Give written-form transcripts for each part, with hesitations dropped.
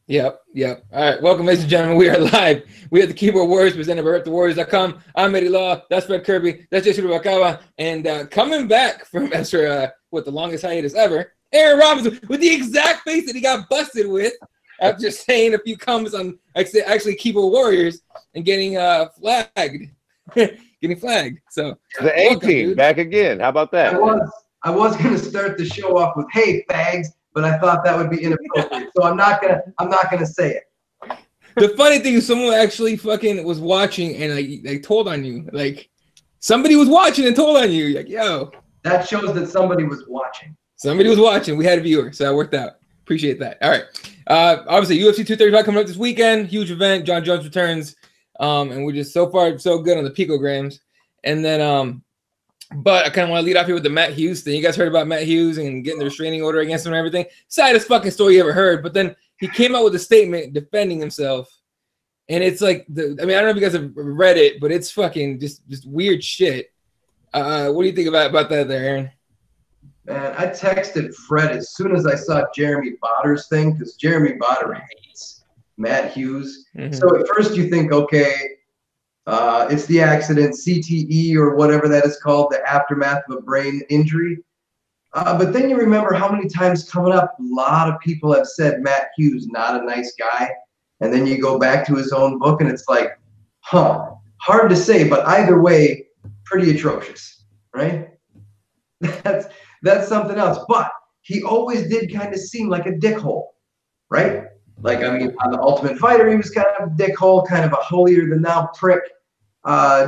Yep. All right, welcome, ladies and gentlemen. We are live. We are the Keyboard Warriors, presented by RepTheWarriors.com. I'm Eddie Law. That's Fred Kirby. That's Jason Rubakawa. And coming back from after the longest hiatus ever, Aaron Robinson with the exact face that he got busted with after saying a few comments on actually Keyboard Warriors and getting flagged. Getting flagged. So the A-team back again. How about that? I was gonna start the show off with "Hey, fags," but I thought that would be inappropriate, so I'm not gonna say it. The funny thing is, someone actually fucking was watching and they told on you. Like somebody was watching and told on you. Like, yo, that shows that somebody was watching. Somebody was watching. We had a viewer, so that worked out. Appreciate that. All right. Obviously, UFC 235 coming up this weekend. Huge event. John Jones returns. And we're just so far so good on the picograms. And then but I kind of want to lead off here with the Matt Hughes thing. You guys heard about Matt Hughes and getting the restraining order against him and everything. Saddest fucking story you ever heard. But then he came out with a statement defending himself. And it's like, I don't know if you guys have read it, but it's fucking just weird shit. What do you think about that there, Aaron? Man, I texted Fred as soon as I saw Jeremy Botter's thing, because Jeremy Botter hates Matt Hughes. Mm-hmm. So at first you think, okay, it's the accident, CTE or whatever that is called, the aftermath of a brain injury. But then you remember how many times coming up, a lot of people have said Matt Hughes, not a nice guy. And then you go back to his own book and it's like, hard to say, but either way, pretty atrocious, right? That's something else. But he always did kind of seem like a dickhole, right? Like, I mean, on The Ultimate Fighter, he was kind of a dickhole, kind of a holier-than-thou prick.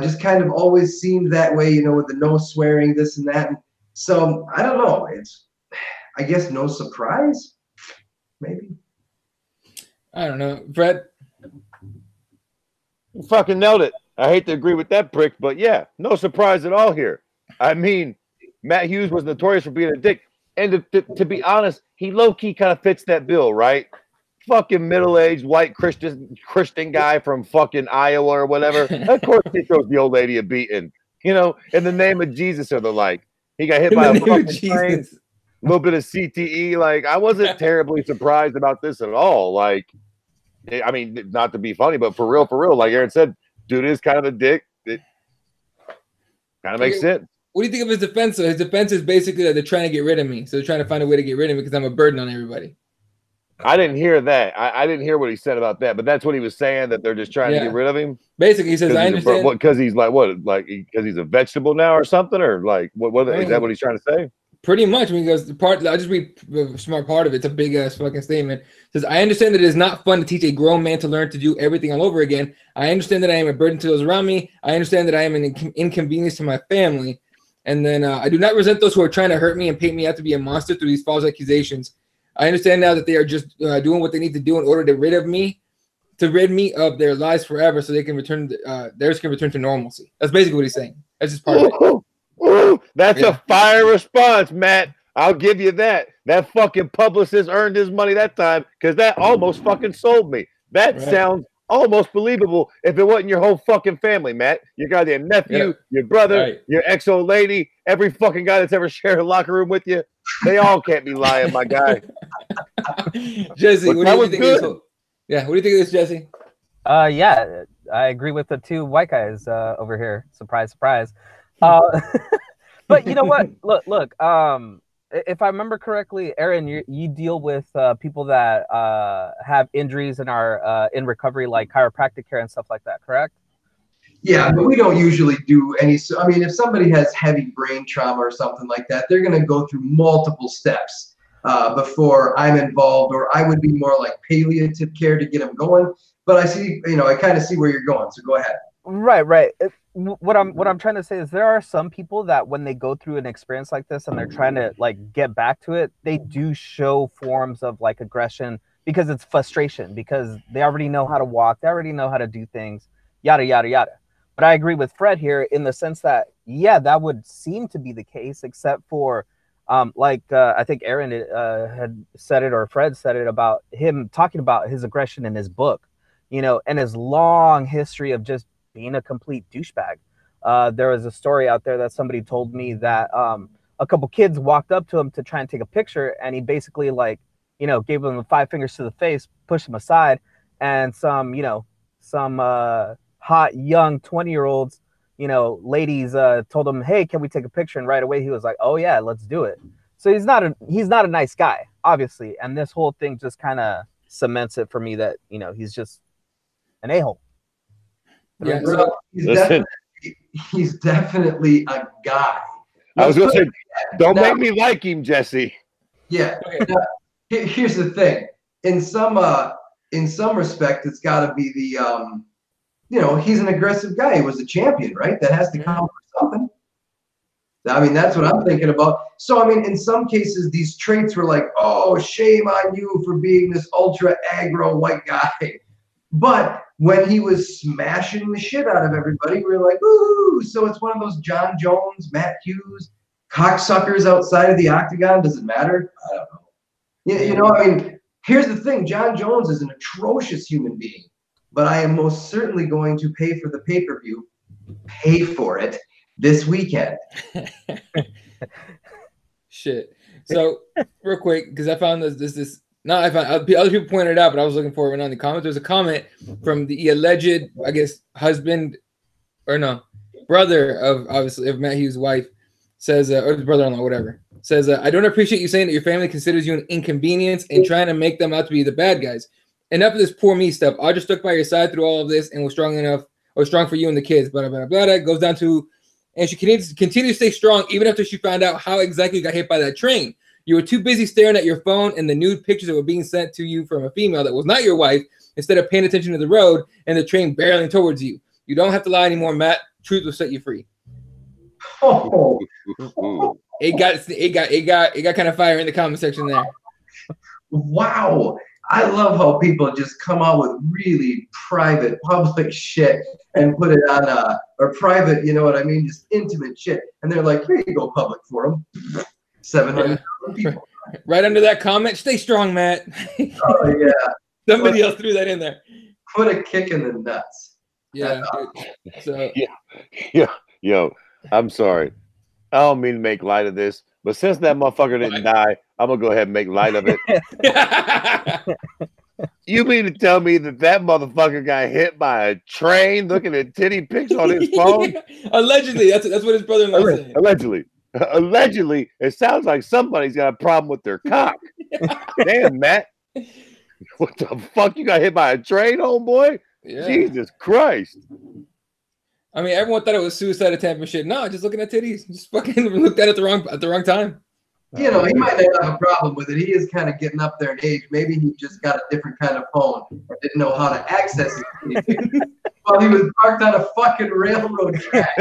Just kind of always seemed that way, you know, with the no swearing, this and that. And so, I don't know. It's, I guess, no surprise, maybe. I don't know. Fred? You fucking nailed it. I hate to agree with that prick, but yeah, no surprise at all here. I mean, Matt Hughes was notorious for being a dick. And to be honest, he low-key kind of fits that bill, right? Fucking middle-aged white Christian guy from fucking Iowa or whatever. Of course he throws the old lady a beating, you know, in the name of Jesus or the like. He got hit by a fucking train, a little bit of CTE. Like, I wasn't terribly surprised about this at all. Like, I mean, not to be funny, but for real, like Aaron said, dude is kind of a dick. It kind of makes sense. What do you think of his defense? So his defense is basically that they're trying to get rid of me. So they're trying to find a way to get rid of me because I'm a burden on everybody. I didn't hear that. I didn't hear what he said about that, but that's what he was saying, that they're just trying to get rid of him. Basically, he says, I understand. Because he's like, what? Like, because he's a vegetable now or something? Or like, what is that what he's trying to say? Pretty much. I mean, because I'll just read the smart part of it. It's a big ass fucking statement. It says, I understand that it is not fun to teach a grown man to learn to do everything all over again. I understand that I am a burden to those around me. I understand that I am an inconvenience to my family. And then I do not resent those who are trying to hurt me and paint me out to be a monster through these false accusations. I understand now that they are just doing what they need to do in order to rid me of their lives forever, so they can return. Theirs can return to normalcy. That's basically what he's saying. That's just part of it. That's a fire response, Matt. I'll give you that. That fucking publicist earned his money that time because that almost fucking sold me. That sounds almost believable if it wasn't your whole fucking family, Matt. Your goddamn nephew, your brother, your ex-old lady, every fucking guy that's ever shared a locker room with you. They all can't be lying, my guy. Jesse, what do you think of this? Yeah, what do you think of this, Jesse? Yeah, I agree with the two white guys over here. Surprise, surprise. But you know what? Look. If I remember correctly, Aaron, you deal with people that have injuries and are in recovery, like chiropractic care and stuff like that, correct? Yeah, but we don't usually do any. I mean, if somebody has heavy brain trauma or something like that, they're going to go through multiple steps before I'm involved, or I would be more like palliative care to get them going. But I see, I kind of see where you're going. So go ahead. Right. What I'm trying to say is there are some people that when they go through an experience like this and they're trying to like get back to it, they do show forms of like aggression because it's frustration, because they already know how to walk, they already know how to do things, yada yada yada. But I agree with Fred here in the sense that that would seem to be the case, except for I think Aaron had said it, or Fred said it, about him talking about his aggression in his book, and his long history of just being a complete douchebag. There was a story out there that somebody told me that a couple kids walked up to him to try and take a picture, and he basically you know, gave him the 5 fingers to the face, pushed him aside, and some, you know, some hot young 20-year-olds, you know, ladies told him, hey, can we take a picture? And right away he was like, oh yeah, let's do it. So he's not a nice guy, obviously, and this whole thing just kind of cements it for me that, you know, he's just an a-hole. Yeah, Bro, he's definitely a guy. I was going to say, don't make me like him, Jesse. Yeah. Now, here's the thing. In some respect, it's got to be the you know, he's an aggressive guy. He was a champion, right? That has to count for something. I mean, that's what I'm thinking about. So, I mean, in some cases, these traits were like, oh, shame on you for being this ultra aggro white guy. But when he was smashing the shit out of everybody, we were like, ooh. So it's one of those John Jones, Matt Hughes, cocksuckers outside of the octagon. Does it matter? I don't know. You know, I mean, here's the thing. John Jones is an atrocious human being, but I am most certainly going to pay for the pay-per-view, pay for it this weekend. Shit. So real quick, because I found this. No, I found other people pointed it out, but I was looking for it in the comments. There's a comment from the alleged, I guess, husband or no, brother of obviously of Matt Hughes' wife. Says, or his brother-in-law, whatever. Says, I don't appreciate you saying that your family considers you an inconvenience and trying to make them out to be the bad guys. Enough of this poor me stuff. I just stuck by your side through all of this and was strong for you and the kids. Blah, blah, blah, blah. Goes down to, and she continue to stay strong even after she found out how exactly you got hit by that train. You were too busy staring at your phone and the nude pictures that were being sent to you from a female that was not your wife instead of paying attention to the road and the train barreling towards you. You don't have to lie anymore, Matt. Truth will set you free. Oh. It got kind of fire in the comment section there. Wow. I love how people just come out with really private public shit and put it on or private, you know what I mean, just intimate shit. And they're like, here you go, public forum. 700 people. Right under that comment, stay strong, Matt. Oh yeah. Somebody else threw that in there. Put a kick in the nuts. Yeah. So yeah. Yo, I'm sorry. I don't mean to make light of this, but since that motherfucker didn't die, I'm gonna go ahead and make light of it. You mean to tell me that motherfucker got hit by a train looking at titty pics on his phone? Allegedly, that's what his brother-in-law said. Allegedly, it sounds like somebody's got a problem with their cock. Damn, Matt. What the fuck? You got hit by a train, homeboy? Yeah. Jesus Christ. I mean, everyone thought it was suicide attempt and shit. No, just looking at titties. Just fucking looked at it at the wrong time. You know, he might not have a problem with it. He is kind of getting up there in age. Maybe he just got a different kind of phone or didn't know how to access it while he was parked on a fucking railroad track.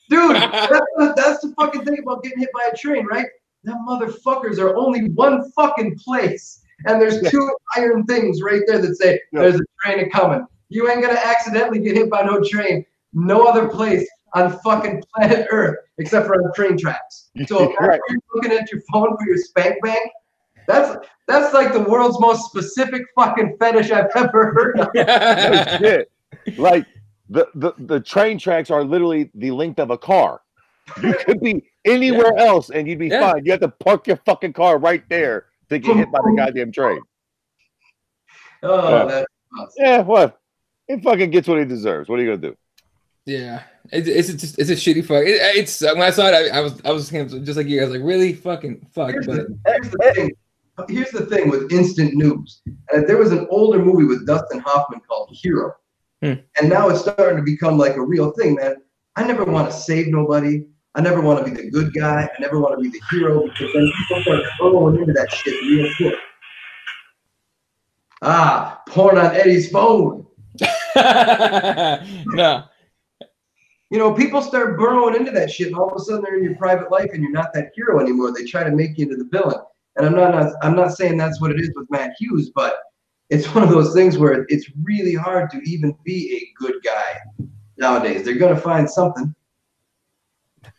Dude, that's the fucking thing about getting hit by a train, right? Them motherfuckers are only one fucking place. And there's two iron things right there that say, there's a train coming. You ain't going to accidentally get hit by no train. No other place on fucking planet Earth except for on train tracks. So if you're looking at your phone for your spank bank, that's like the world's most specific fucking fetish I've ever heard of. No shit. Like the train tracks are literally the length of a car. You could be anywhere else and you'd be fine. You have to park your fucking car right there to get hit by the goddamn train. Oh, that's awesome. Yeah, what? He fucking gets what he deserves. What are you gonna do? Yeah, it's a shitty fuck. It's when I saw it, I was just like you guys, like really fucking fuck. Here's the thing with instant news. There was an older movie with Dustin Hoffman called Hero, and now it's starting to become like a real thing, man. I never want to save nobody. I never want to be the good guy. I never want to be the hero because then people start throwing into that shit real quick. Porn on Eddie's phone. No. You know, people start burrowing into that shit, and all of a sudden they're in your private life, and you're not that hero anymore. They try to make you into the villain, and I'm not saying that's what it is with Matt Hughes, but it's one of those things where it's really hard to even be a good guy nowadays. They're gonna find something.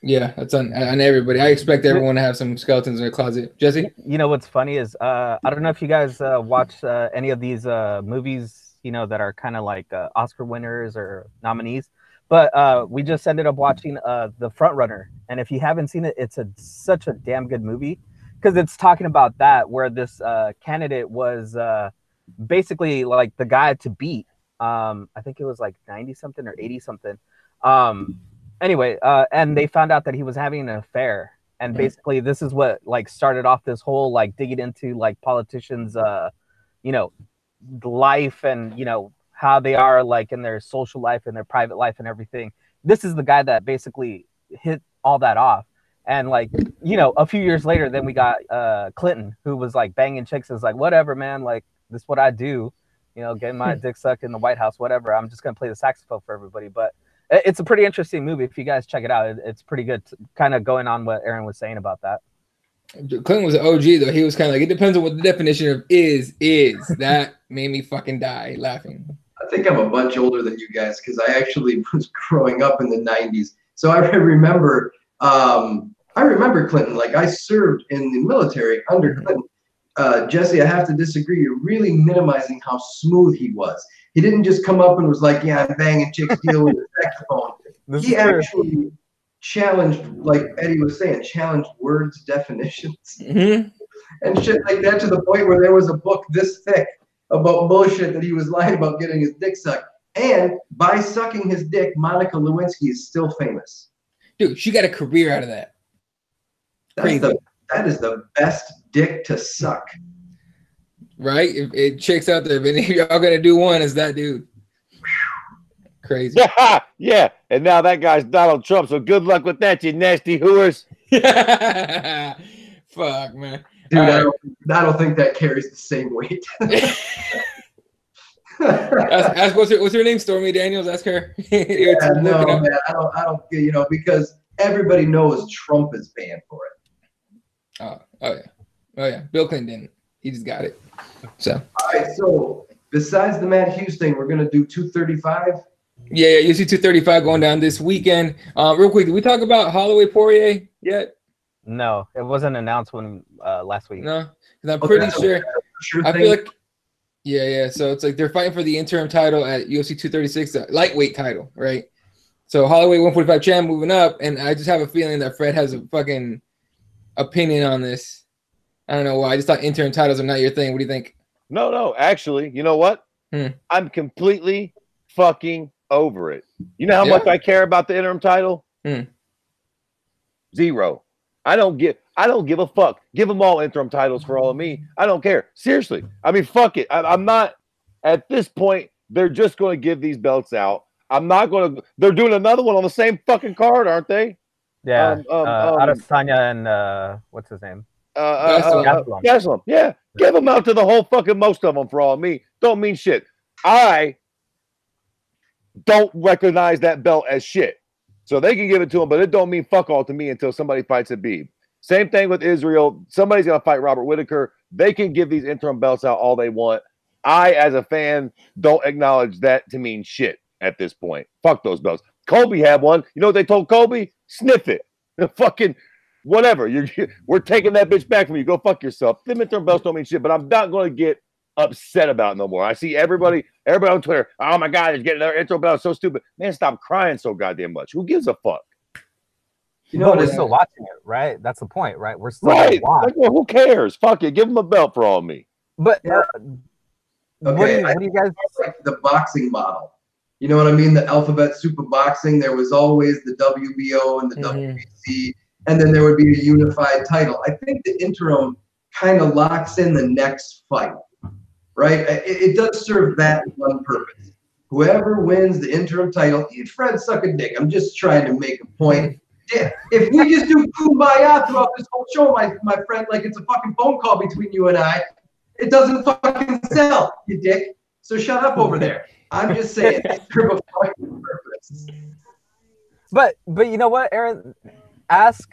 Yeah, that's on everybody. I expect everyone to have some skeletons in their closet. Jesse? You know what's funny is I don't know if you guys watch any of these movies, you know, that are kind of like Oscar winners or nominees. But we just ended up watching The Front Runner, and if you haven't seen it, it's such a damn good movie because it's talking about that where this candidate was basically like the guy to beat. I think it was like 90 something or 80 something. Anyway, and they found out that he was having an affair, and basically this is what like started off this whole like digging into like politicians, you know, life and you know how they are like in their social life and their private life and everything. This is the guy that basically hit all that off. And like, you know, a few years later, then we got Clinton, who was like banging chicks. Is like, whatever, man. Like, this is what I do. You know, getting my dick sucked in the White House, whatever. I'm just gonna play the saxophone for everybody. But it's a pretty interesting movie. If you guys check it out, it's pretty good. Kind of going on what Aaron was saying about that. Clinton was an OG though. He was kind of like, it depends on what the definition of is. That made me fucking die laughing. I think I'm a bunch older than you guys because I actually was growing up in the 90s. So I remember Clinton. Like I served in the military under Clinton. Jesse, I have to disagree. You're really minimizing how smooth he was. He didn't just come up and was like, yeah, I'm banging chicks, deal with the saxophone. He actually challenged, like Eddie was saying, challenged words, definitions, and shit like that to the point where there was a book this thick about bullshit that he was lying about getting his dick sucked. And by sucking his dick, Monica Lewinsky is still famous. Dude, she got a career out of that. That is the best dick to suck. Right? It checks out there. If any of y'all gonna do one, it's that dude. Crazy. Yeah. And now that guy's Donald Trump. So good luck with that, you nasty hooers. Fuck, man. Dude, I don't think that carries the same weight. Ask what's her name? Stormy Daniels. Ask her. Yeah, no, man. I don't. You know, because everybody knows Trump is banned for it. Oh yeah. Bill Clinton didn't. He just got it. So. All right. So besides the Matt Hughes thing, we're gonna do 235. Yeah. UFC 235 going down this weekend. Real quick, did we talk about Holloway Poirier yet? No, it wasn't announced when last week. No, because I'm pretty sure. I feel like. Yeah. So it's like they're fighting for the interim title at UFC 236, the lightweight title, right? So Holloway 145 champ moving up, and I just have a feeling that Fred has a fucking opinion on this. I don't know why. I just thought interim titles are not your thing. What do you think? No. Actually, you know what? I'm completely fucking over it. You know how much I care about the interim title? Zero. I don't give a fuck. Give them all interim titles for all of me. I don't care. Seriously. I mean, fuck it. I'm not at this point. They're just going to give these belts out. I'm not going to. They're doing another one on the same fucking card, aren't they? Yeah. Adesanya and what's his name? Gaslam. Yeah. Give them out to the whole fucking most of them for all of me. Don't mean shit. I don't recognize that belt as shit. So they can give it to him, but it don't mean fuck all to me until somebody fights Khabib. Same thing with Israel. Somebody's going to fight Robert Whittaker. They can give these interim belts out all they want. I, as a fan, don't acknowledge that to mean shit at this point. Fuck those belts. Kobe had one. You know what they told Kobe? Sniff it. Fucking whatever. We're taking that bitch back from you. Go fuck yourself. Them interim belts don't mean shit, but I'm not going to get upset about it no more. I see everybody on Twitter. Oh my God, he's getting another intro belt. So stupid. Man, stop crying so goddamn much. Who gives a fuck? You know, we're still watching it, right? That's the point, right? We're still like, well, who cares? Fuck it. Give him a belt for all of me. But okay, what do you guys like the boxing model? You know what I mean? The alphabet super boxing. There was always the WBO and the WBC, and then there would be a unified title. I think the interim kind of locks in the next fight. Right? It does serve that one purpose. Whoever wins the interim title, Fred, suck a dick. I'm just trying to make a point. Yeah. If we just do kumbaya throughout this whole show, my friend, like it's a fucking phone call between you and I, it doesn't fucking sell, you dick. So shut up over there. I'm just saying it serves a fucking purpose. But you know what, Aaron? Ask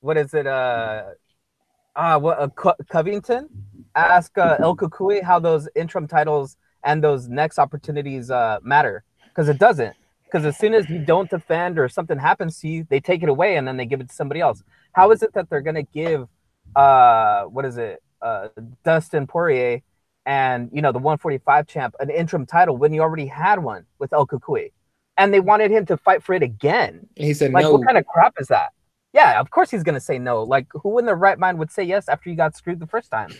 what is it? Covington? Ask El Kukui how those interim titles and those next opportunities matter, because it doesn't. Because as soon as you don't defend or something happens to you, they take it away and then they give it to somebody else. How is it that they're gonna give Dustin Poirier and the 145 champ an interim title when you already had one with El Kukui, and they wanted him to fight for it again? He said like, no. What kind of crap is that? Yeah, of course he's gonna say no. Like, who in their right mind would say yes after you got screwed the first time?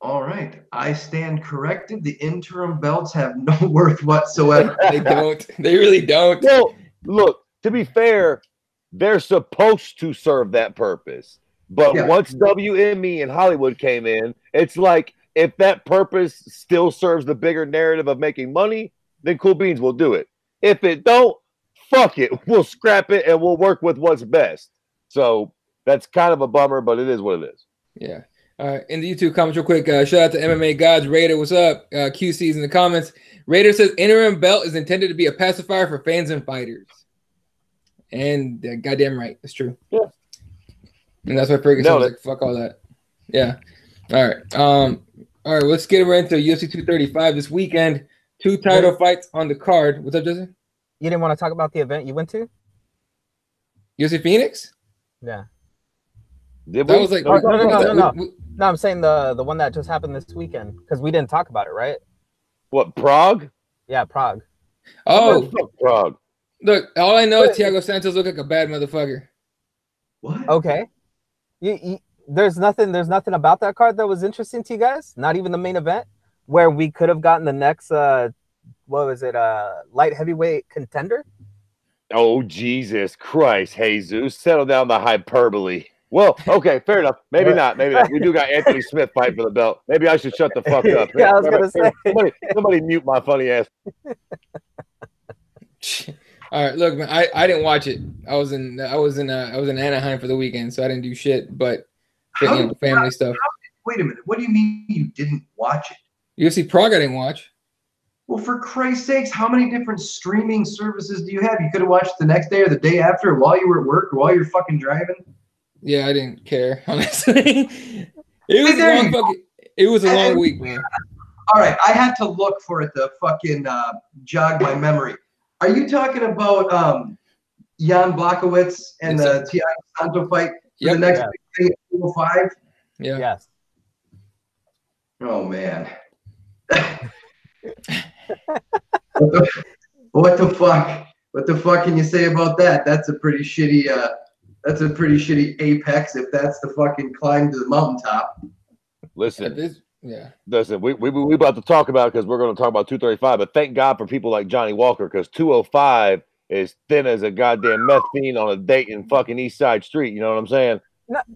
All right, I stand corrected. The interim belts have no worth whatsoever. They don't. They really don't. Well, look, to be fair, they're supposed to serve that purpose. But once WME and Hollywood came in, it's like if that purpose still serves the bigger narrative of making money, then Cool Beans will do it. If it don't, fuck it. We'll scrap it and we'll work with what's best. So that's kind of a bummer, but it is what it is. Yeah. All right. In the YouTube comments, real quick, shout out to MMA Gods. Raider, what's up? QC's in the comments. Raider says interim belt is intended to be a pacifier for fans and fighters. And goddamn right. That's true. Yeah. And that's why Ferguson was like, fuck all that. Yeah. All right. All right. Let's get right into UFC 235 this weekend. 2 title fights on the card. What's up, Justin? You didn't want to talk about the event you went to? UFC Phoenix? Yeah. Did that we? was like No. No, I'm saying the one that just happened this weekend because we didn't talk about it, right? What, Prague? Yeah, Prague. Oh, Prague. Look, all I know is Thiago Santos looked like a bad motherfucker. What? Okay. There's nothing about that card that was interesting to you guys. Not even the main event, where we could have gotten the next what was it? Light heavyweight contender. Oh, Jesus Christ, Jesus. Settle down the hyperbole. Well, okay, fair enough. Maybe not. Maybe not. We do got Anthony Smith fight for the belt. Maybe I should shut the fuck up. Yeah, I was gonna say. Somebody mute my funny ass. All right, look, man, I didn't watch it. I was in Anaheim for the weekend, so I didn't do shit. But family stuff. Wait a minute. What do you mean you didn't watch it? UFC Prague, I didn't watch. Well, for Christ's sakes, how many different streaming services do you have? You could have watched the next day or the day after while you were at work or while you're fucking driving. Yeah, I didn't care, honestly. It was a long week, man. All right, I had to look for it to fucking jog my memory. Are you talking about Jan Blachowicz and the Thiago Santos fight for the next thing at 205? Yeah. Yes. Oh man. What the fuck? What the fuck can you say about that? That's a pretty shitty apex if that's the fucking climb to the mountaintop. Listen. Yeah. Listen, we about to talk about it because we're going to talk about 235, but thank God for people like Johnny Walker because 205 is thin as a goddamn meth fiend on a Dayton fucking East Side street. You know what I'm saying?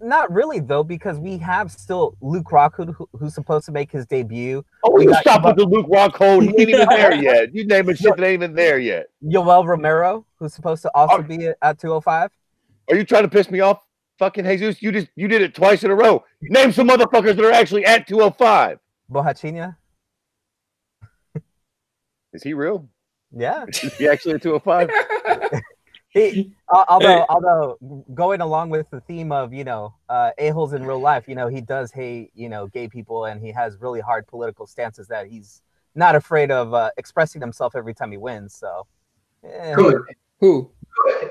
Not really though, because we have still Luke Rockhold who's supposed to make his debut. Oh, you stop with the Luke Rockhold. He ain't even there yet. You naming shit that ain't even there yet. Yoel Romero, who's supposed to also be at 205. Are you trying to piss me off, fucking Jesus? You did it twice in a row. Name some motherfuckers that are actually at 205. Bohachinia. Is he real? Yeah. Is he actually at 205? Although going along with the theme of a-holes in real life, he does hate gay people, and he has really hard political stances that he's not afraid of expressing himself every time he wins. So Good. Who? Good.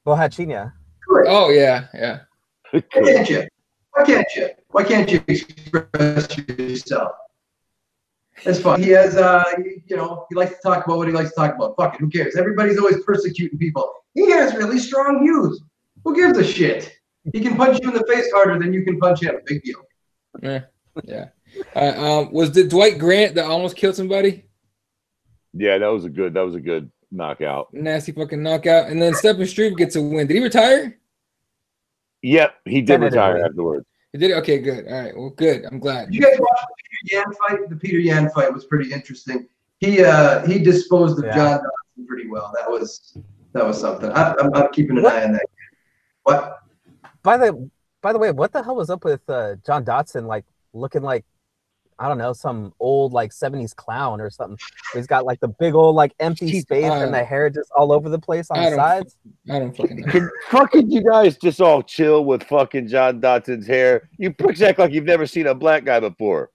Bohachinia. Good. Oh yeah. Why can't you express yourself? That's fine. He has he likes to talk about what he likes to talk about. Fuck it, who cares? Everybody's always persecuting people. He has really strong views. Who gives a shit? He can punch you in the face harder than you can punch him. Big deal. Yeah. Was it Dwight Grant that almost killed somebody? Yeah, that was a good knockout. Nasty fucking knockout. And then Stephen Struve gets a win. Did he retire? Yep, he did retire afterwards. He did? Okay, good. All right. Well, good. I'm glad. Did you guys watch the Peter Yan fight? The Peter Yan fight was pretty interesting. He disposed of John Dodson pretty well. That was something. I'm keeping an eye on that. What? By the way, what the hell was up with John Dodson looking like, I don't know, some old 70s clown or something? He's got the big old empty space and the hair just all over the place on the sides. I don't fucking know. Fucking you guys just all chill with fucking John Dodson's hair. You pricks act like you've never seen a black guy before.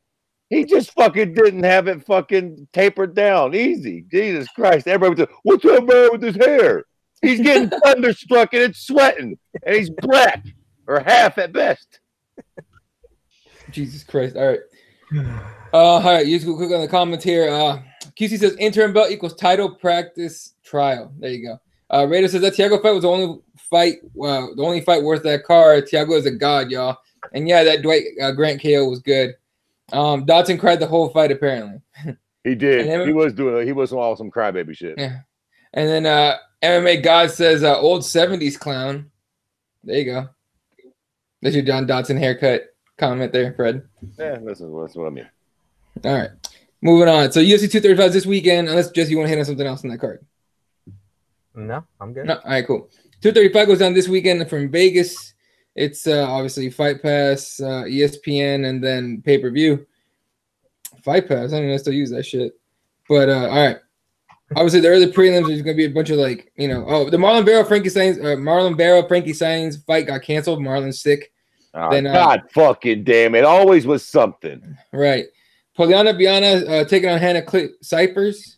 He just fucking didn't have it fucking tapered down. Easy. Jesus Christ. Everybody was like, what's up, man, with his hair? He's getting thunderstruck and it's sweating. And he's black. Or half at best. Jesus Christ. All right. All right. You just go quick on the comments here. QC says interim belt equals title practice trial. There you go. Raider says that Thiago fight was the only fight worth that card. Thiago is a god, y'all. And yeah, that Dwight Grant KO was good. Dodson cried the whole fight apparently. He did. Then, He was on some crybaby shit. Yeah. And then MMA God says old 70s clown. There you go. That's your John Dodson haircut comment there, Fred. Yeah, that's what I mean. All right. Moving on. So UFC 235 this weekend, unless Jesse, you want to hit on something else on that card. No, I'm good. No, all right, cool. 235 goes down this weekend from Vegas. It's obviously Fight Pass, ESPN, and then pay-per-view. Fight Pass. I don't even know if I still use that shit. But all right. Obviously, the early prelims, there's going to be a bunch of the Marlon Barrow, Frankie Sainz fight got canceled. Marlon's sick. Then, God fucking damn it. Always was something. Right. Poliana Biana taking on Hannah Cyphers.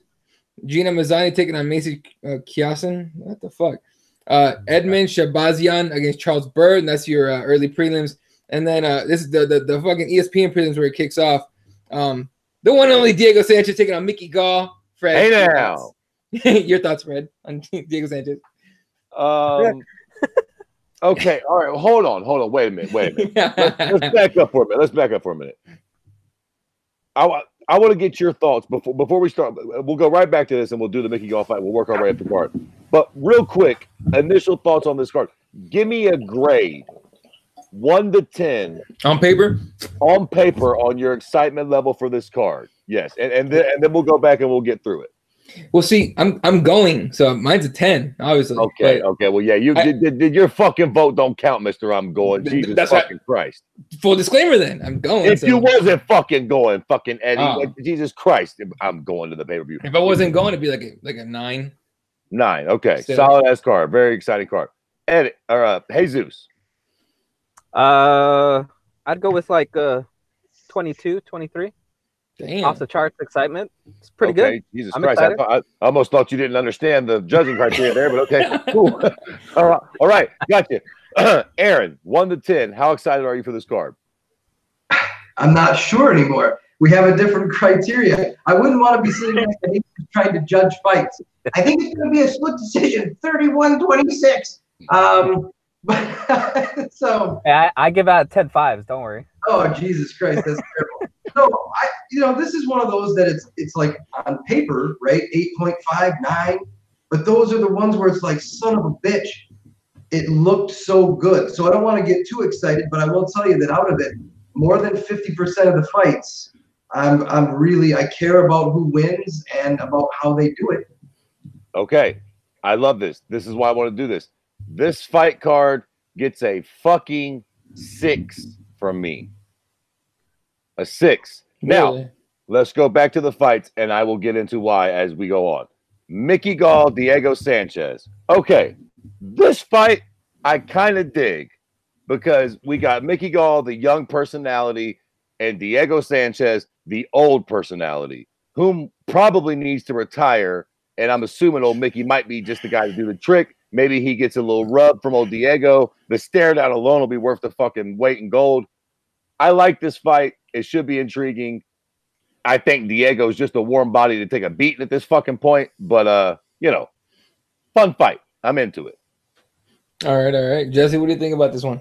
Gina Mazzani taking on Macy Kiasen. What the fuck? Edmund Shabazian against Charles Bird. And that's your early prelims. And then this is the fucking ESPN prelims where it kicks off. The one and only Diego Sanchez taking on Mickey Gall. Fred, hey now. Your thoughts, Fred, on Diego Sanchez? Okay, all right. Hold on. Wait a minute. Let's back up for a minute. I want to get your thoughts before we start. We'll go right back to this and we'll do the Mickey Gall fight. We'll work our way up the card. But real quick, initial thoughts on this card. Give me a grade, 1 to 10 on paper. On paper, on your excitement level for this card. Yes, and then we'll go back and we'll get through it. Well, see, I'm going, so mine's a 10, obviously. Okay. Well, yeah, did your fucking vote don't count, Mister? I'm going. Jesus fucking Christ. Full disclaimer, then I'm going. If you wasn't fucking going, fucking Eddie, Jesus Christ, I'm going to the pay-per-view. If I wasn't going, it'd be like a 9. 9. Okay, solid ass card, very exciting card. Eddie or Jesus. I'd go with like 22, 23. Damn. Off the charts excitement. It's pretty good. Jesus Christ. I almost thought you didn't understand the judging criteria there, but okay. Cool. All right. Gotcha. Aaron, 1 to 10. How excited are you for this card? I'm not sure anymore. We have a different criteria. I wouldn't want to be sitting next to him trying to judge fights. I think it's going to be a split decision, 31-26. So I give out 10 5s. Don't worry. Oh, Jesus Christ. That's terrible. No, this is one of those that it's like on paper, right? 8.5, 9. But those are the ones where it's like, son of a bitch. It looked so good. So I don't want to get too excited, but I will tell you that out of it, more than 50% of the fights, I care about who wins and about how they do it. Okay. I love this. This is why I want to do this. This fight card gets a fucking 6 from me. A 6. Now, really? Let's go back to the fights, and I will get into why as we go on. Mickey Gall, Diego Sanchez. Okay, this fight I kind of dig because we got Mickey Gall, the young personality, and Diego Sanchez, the old personality, whom probably needs to retire. And I'm assuming old Mickey might be just the guy to do the trick. Maybe he gets a little rub from old Diego. The stare down alone will be worth the fucking weight in gold. I like this fight. It should be intriguing. I think Diego's just a warm body to take a beating at this fucking point. But, fun fight. I'm into it. All right. Jesse, what do you think about this one?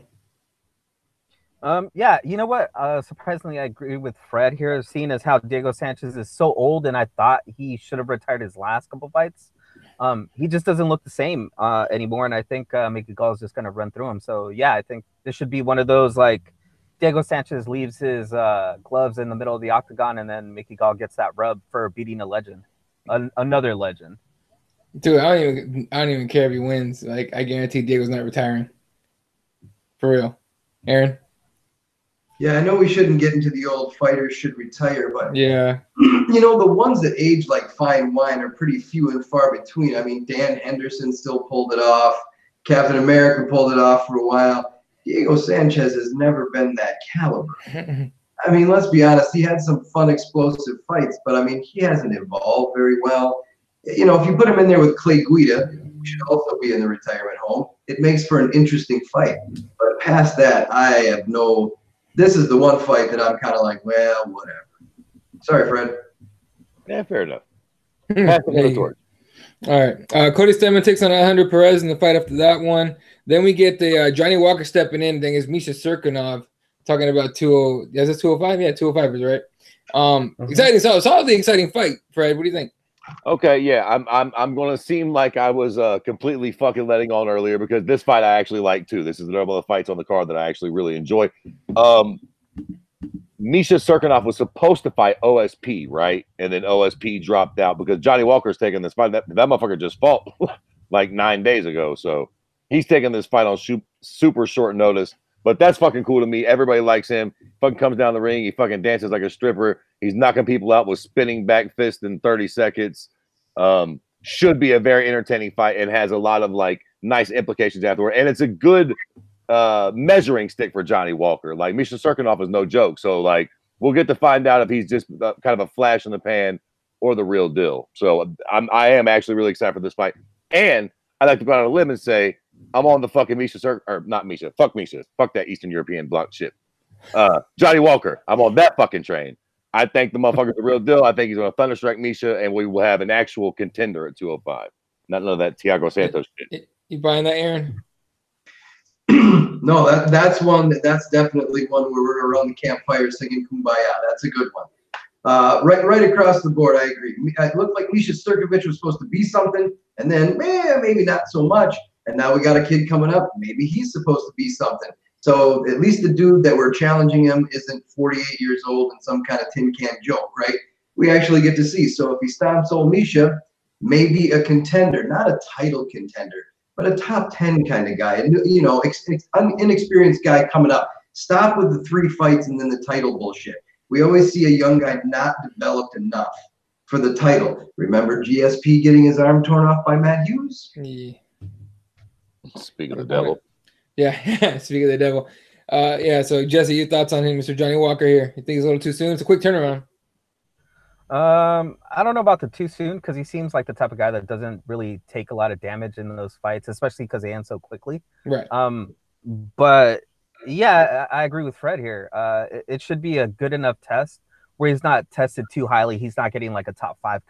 Yeah, you know what? Surprisingly, I agree with Fred here, seeing as how Diego Sanchez is so old, and I thought he should have retired his last couple fights. He just doesn't look the same anymore, and I think Mickey Gall is just going to run through him. So, yeah, I think this should be one of those, like, Diego Sanchez leaves his gloves in the middle of the octagon, and then Mickey Gall gets that rub for beating a legend, another legend. Dude, I don't even care if he wins. Like, I guarantee Diego's not retiring. For real. Aaron? Yeah, I know we shouldn't get into the old fighters should retire, but yeah, the ones that age like fine wine are pretty few and far between. I mean, Dan Henderson still pulled it off. Captain America pulled it off for a while. Diego Sanchez has never been that caliber. I mean, let's be honest. He had some fun, explosive fights, but I mean, he hasn't evolved very well. If you put him in there with Clay Guida, who should also be in the retirement home, it makes for an interesting fight. But past that, I have no. This is the one fight that I'm kind of like, well, whatever. Sorry, Fred. Yeah, fair enough. Pass the torch. All right. Cody Stedman takes on Alejandro Perez in the fight after that one. Then we get the Johnny Walker stepping in. Then it's Misha Serkinov talking about 20. Is it 205? Yeah, 205 is right. Exciting. Solidly exciting fight, Fred. What do you think? Okay, yeah, I'm gonna seem like I was completely fucking letting on earlier because this fight I actually like too. This is one of the fights on the card that I actually really enjoy. Misha Serkinov was supposed to fight OSP, right? And then OSP dropped out because Johnny Walker's taking this fight. That motherfucker just fought like 9 days ago. So he's taking this fight on super short notice. But that's fucking cool to me. Everybody likes him. Fucking comes down the ring. He fucking dances like a stripper. He's knocking people out with spinning back fist in 30 seconds. Should be a very entertaining fight and has a lot of like nice implications afterward. And it's a good measuring stick for Johnny Walker. Like Misha Serkinov is no joke. So like we'll get to find out if he's just kind of a flash in the pan or the real deal. So I am actually really excited for this fight. And I'd like to go out on a limb and say I'm on the fucking Misha or not Misha. Fuck Misha. Fuck that Eastern European block shit. Johnny Walker. I'm on that fucking train. I think the motherfucker's the real deal. I think he's going to thunderstrike Misha, and we will have an actual contender at 205. Not none of that Thiago Santos shit. You buying that, Aaron? No, that's one. That's definitely one where we're around the campfire singing "Kumbaya." That's a good one. Right across the board, I agree. It looked like Misha Serkovic was supposed to be something, and then maybe not so much. And now we got a kid coming up. Maybe he's supposed to be something. So at least the dude that we're challenging him isn't 48 years old and some kind of tin can joke, right? We actually get to see. So if he stops old Misha, maybe a contender, not a title contender, but a top 10 kind of guy. And, you know, inexperienced guy coming up. Stop with the 3 fights and then the title bullshit. We always see a young guy not developed enough for the title. Remember GSP getting his arm torn off by Matt Hughes? Yeah. Speaking of the devil. Yeah, speaking of the devil. Yeah, so Jesse, your thoughts on him, Mr. Johnny Walker here? You think it's a little too soon? It's a quick turnaround. I don't know about the too soon because he seems like the type of guy that doesn't really take a lot of damage in those fights, especially because they end so quickly. Right. But yeah, I agree with Fred here. It should be a good enough test where he's not tested too highly. He's not getting like a top 5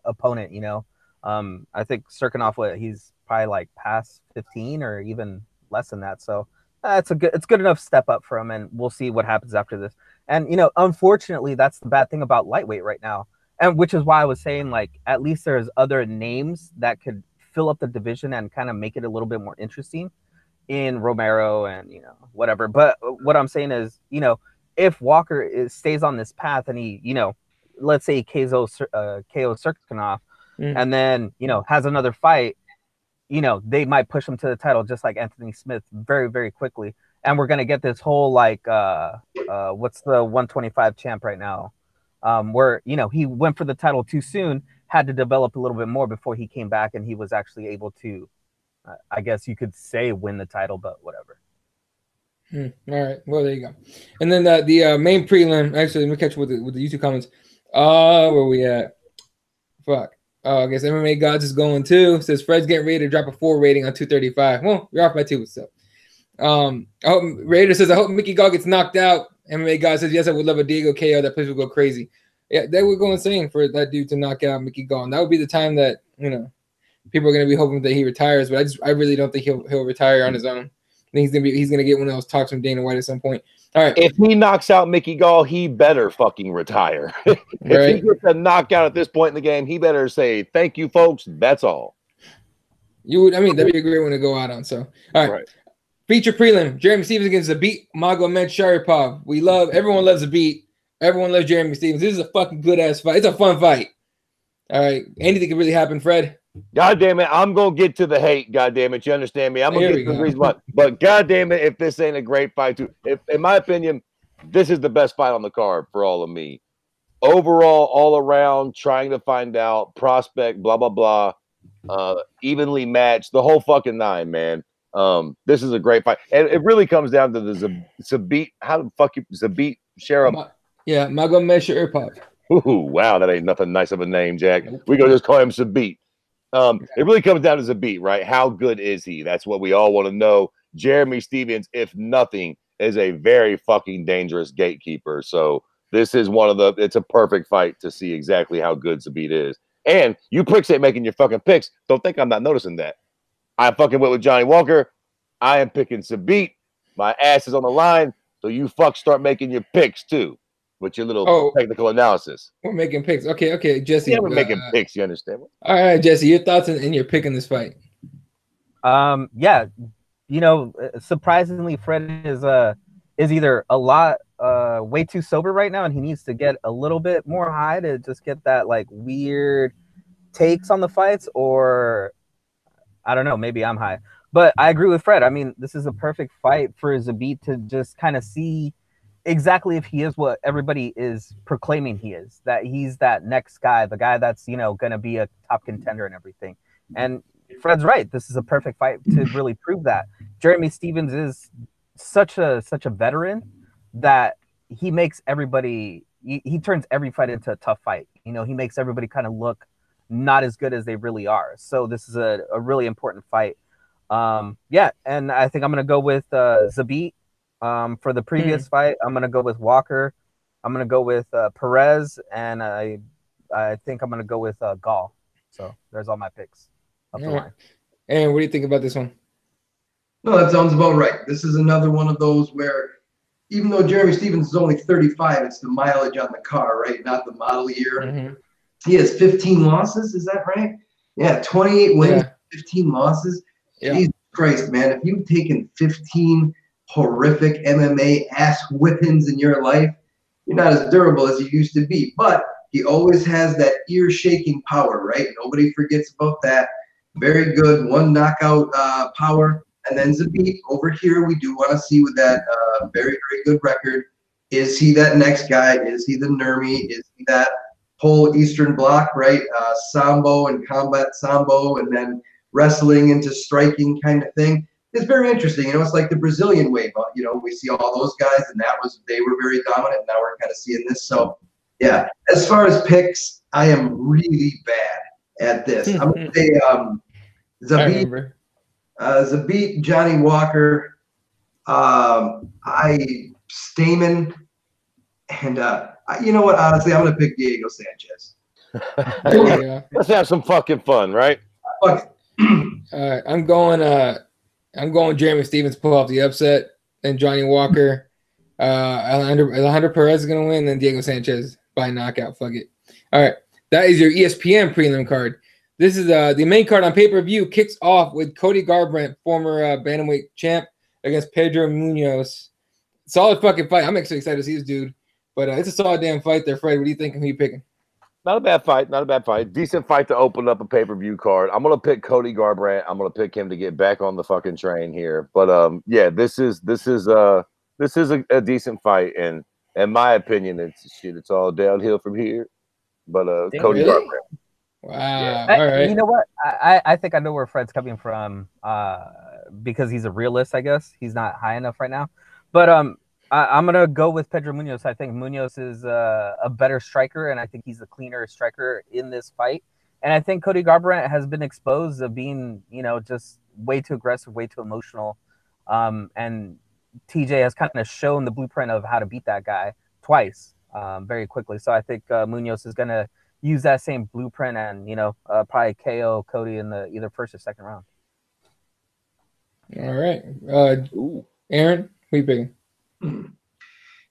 opponent, you know. I think Serkinov, he's probably like past 15 or even less than that. So it's good enough step up for him, and we'll see what happens after this. And you know, unfortunately, that's the bad thing about lightweight right now, and which is why I was saying like at least there's other names that could fill up the division and kind of make it a little bit more interesting in Romero and you know whatever. But what I'm saying is, you know, if Walker stays on this path and he, you know, let's say KO Serkinov, and then you know has another fight. You know, they might push him to the title just like Anthony Smith very, very quickly. And we're going to get this whole like, what's the 125 champ right now? Where, you know, he went for the title too soon, had to develop a little bit more before he came back and he was actually able to, I guess you could say win the title, but whatever. All right. Well, there you go. And then the main prelim, actually, let me catch you with the YouTube comments. Where we at? Fuck. I guess MMA Gods is going too. Says Fred's getting ready to drop a 4 rating on 235. Well, you're off by 2. So, Raider says, I hope Mickey Gall gets knocked out. MMA Gods says, yes, I would love a Diego KO. That place would go crazy. Yeah, they would go insane for that dude to knock out Mickey Gall. And that would be the time that, you know, people are going to be hoping that he retires. But I really don't think he'll retire on his own. I think he's gonna get one of those talks from Dana White at some point. All right. If he knocks out Mickey Gall, he better fucking retire. If he gets a knockout at this point in the game, he better say, thank you, folks. That's all. That'd be a great one to go out on. So, all right. Feature prelim: Jeremy Stephens against Zabit Magomed Sharipov. Everyone loves Zabit. Everyone loves Jeremy Stephens. This is a fucking good ass fight. It's a fun fight. All right. Anything can really happen, Fred. God damn it, I'm gonna get to the hate. God damn it, you understand me? I'm gonna get to the reason why. But God damn it, if this ain't a great fight, too. In my opinion, this is the best fight on the card for all of me. Overall, all around, trying to find out prospect, blah blah blah, evenly matched, the whole fucking 9, man. This is a great fight, and it really comes down to the Zabit. How the fuck you Zabit Sharipov? Yeah, Magomed Sharipov. Ooh, wow, that ain't nothing nice of a name, Jack. We gonna just call him Zabit. It really comes down to Zabit, right? How good is he? That's what we all want to know. Jeremy Stephens, if nothing, is a very fucking dangerous gatekeeper. So this is it's a perfect fight to see exactly how good Zabit is. And you pricks ain't making your fucking picks. Don't think I'm not noticing that. I fucking went with Johnny Walker. I am picking Zabit. My ass is on the line. So you fuck start making your picks too, with your little technical analysis. We're making picks. Okay, Jesse. Yeah, we're making picks. You understand? All right, Jesse, your thoughts in your pick in this fight? Yeah, surprisingly, Fred is either a lot way too sober right now, and he needs to get a little bit more high to just get that like weird takes on the fights, or I don't know, maybe I'm high. But I agree with Fred. I mean, this is a perfect fight for Zabit to just kind of see exactly if he is what everybody is proclaiming he is, that he's that next guy, the guy that's, going to be a top contender and everything. And Fred's right. This is a perfect fight to really prove that. Jeremy Stephens is such a veteran that he makes everybody, he turns every fight into a tough fight. He makes everybody kind of look not as good as they really are. So this is a really important fight. And I think I'm going to go with Zabit. For the previous fight, I'm going to go with Walker. I'm going to go with Perez, and I think I'm going to go with Gall. So there's all my picks up the line. And what do you think about this one? No, that sounds about right. This is another one of those where even though Jeremy Stephens is only 35, it's the mileage on the car, right? Not the model year. Mm-hmm. He has 15 losses. Is that right? Yeah, 28 wins, 15 losses. Yeah. Jesus Christ, man. If you've taken 15 horrific MMA ass whippings in your life, you're not as durable as you used to be. But he always has that ear-shaking power, right? Nobody forgets about that. Very good. One knockout power. And then Zabit over here, we do want to see with that very, very good record. Is he that next guy? Is he the Nurmi? Is he that whole Eastern Bloc, right? Sambo and combat Sambo, and then wrestling into striking kind of thing. It's very interesting. It's like the Brazilian way, but we see all those guys, and they were very dominant. Now we're kind of seeing this. So yeah, as far as picks, I am really bad at this. I'm gonna say Zabit, Johnny Walker, Stamen, and you know what? Honestly, I'm gonna pick Diego Sanchez. Let's have some fucking fun, right? Fuck. I'm going Jeremy Stephens pull off the upset, and Johnny Walker. Alejandro Perez is going to win, then Diego Sanchez by knockout. Fuck it. All right. That is your ESPN prelim card. This is the main card on pay-per-view. Kicks off with Cody Garbrandt, former bantamweight champ, against Pedro Munoz. Solid fucking fight. I'm actually excited to see this dude. But it's a solid damn fight there, Fred. What do you think? Who are you picking? Not a bad fight. Decent fight to open up a pay-per-view card. I'm gonna pick Cody Garbrandt. I'm gonna pick him to get back on the fucking train here. But yeah, this is a decent fight, and in my opinion, it's all downhill from here. But Cody Garbrandt. Wow. Yeah. All right. You know what? I think I know where Fred's coming from. Because he's a realist, I guess. He's not high enough right now. But I'm going to go with Pedro Munoz. I think Munoz is a better striker, and I think he's the cleaner striker in this fight. And I think Cody Garbrandt has been exposed of being, just way too aggressive, way too emotional. And TJ has kind of shown the blueprint of how to beat that guy twice very quickly. So I think Munoz is going to use that same blueprint and, probably KO Cody in the either first or second round. All right. Aaron, who you picking?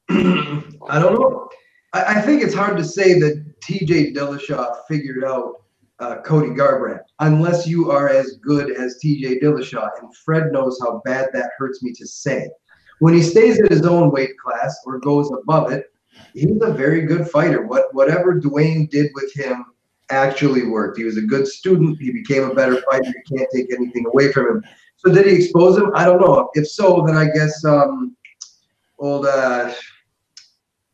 I don't know. I think it's hard to say that TJ Dillashaw figured out Cody Garbrandt unless you are as good as TJ Dillashaw, and Fred knows how bad that hurts me to say. When he stays at his own weight class or goes above it, he's a very good fighter. Whatever Dwayne did with him actually worked. He was a good student. He became a better fighter. You can't take anything away from him. So did he expose him? I don't know. If so, then I guess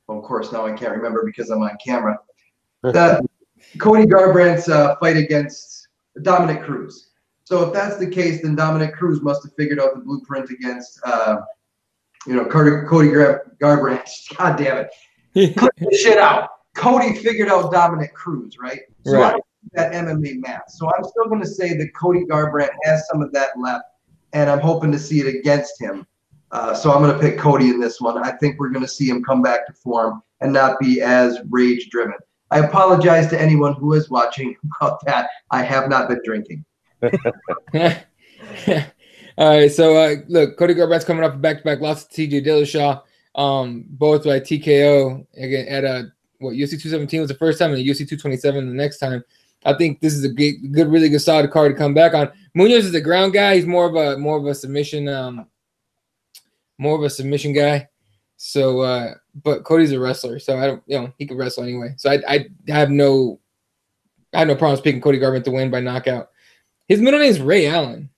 of course, now I can't remember because I'm on camera. That Cody Garbrandt's fight against Dominick Cruz. So if that's the case, then Dominick Cruz must have figured out the blueprint against, Cody Garbrandt. God damn it. Put this shit out. Cody figured out Dominick Cruz, right? So I don't do that MMA math. So I'm still going to say that Cody Garbrandt has some of that left, and I'm hoping to see it against him. So I'm going to pick Cody in this one. I think we're going to see him come back to form and not be as rage-driven. I apologize to anyone who is watching about that. I have not been drinking. All right, so look, Cody Garbrandt's coming off a back-to-back loss to TJ Dillashaw, both by TKO again at UFC 217 was the first time, and UFC 227 the next time. I think this is a good, really good, solid card to come back on. Munoz is a ground guy. He's more of a submission, guy. So, but Cody's a wrestler, so I don't, he can wrestle anyway. So I have no problems picking Cody Garbrandt to win by knockout. His middle name is Ray Allen.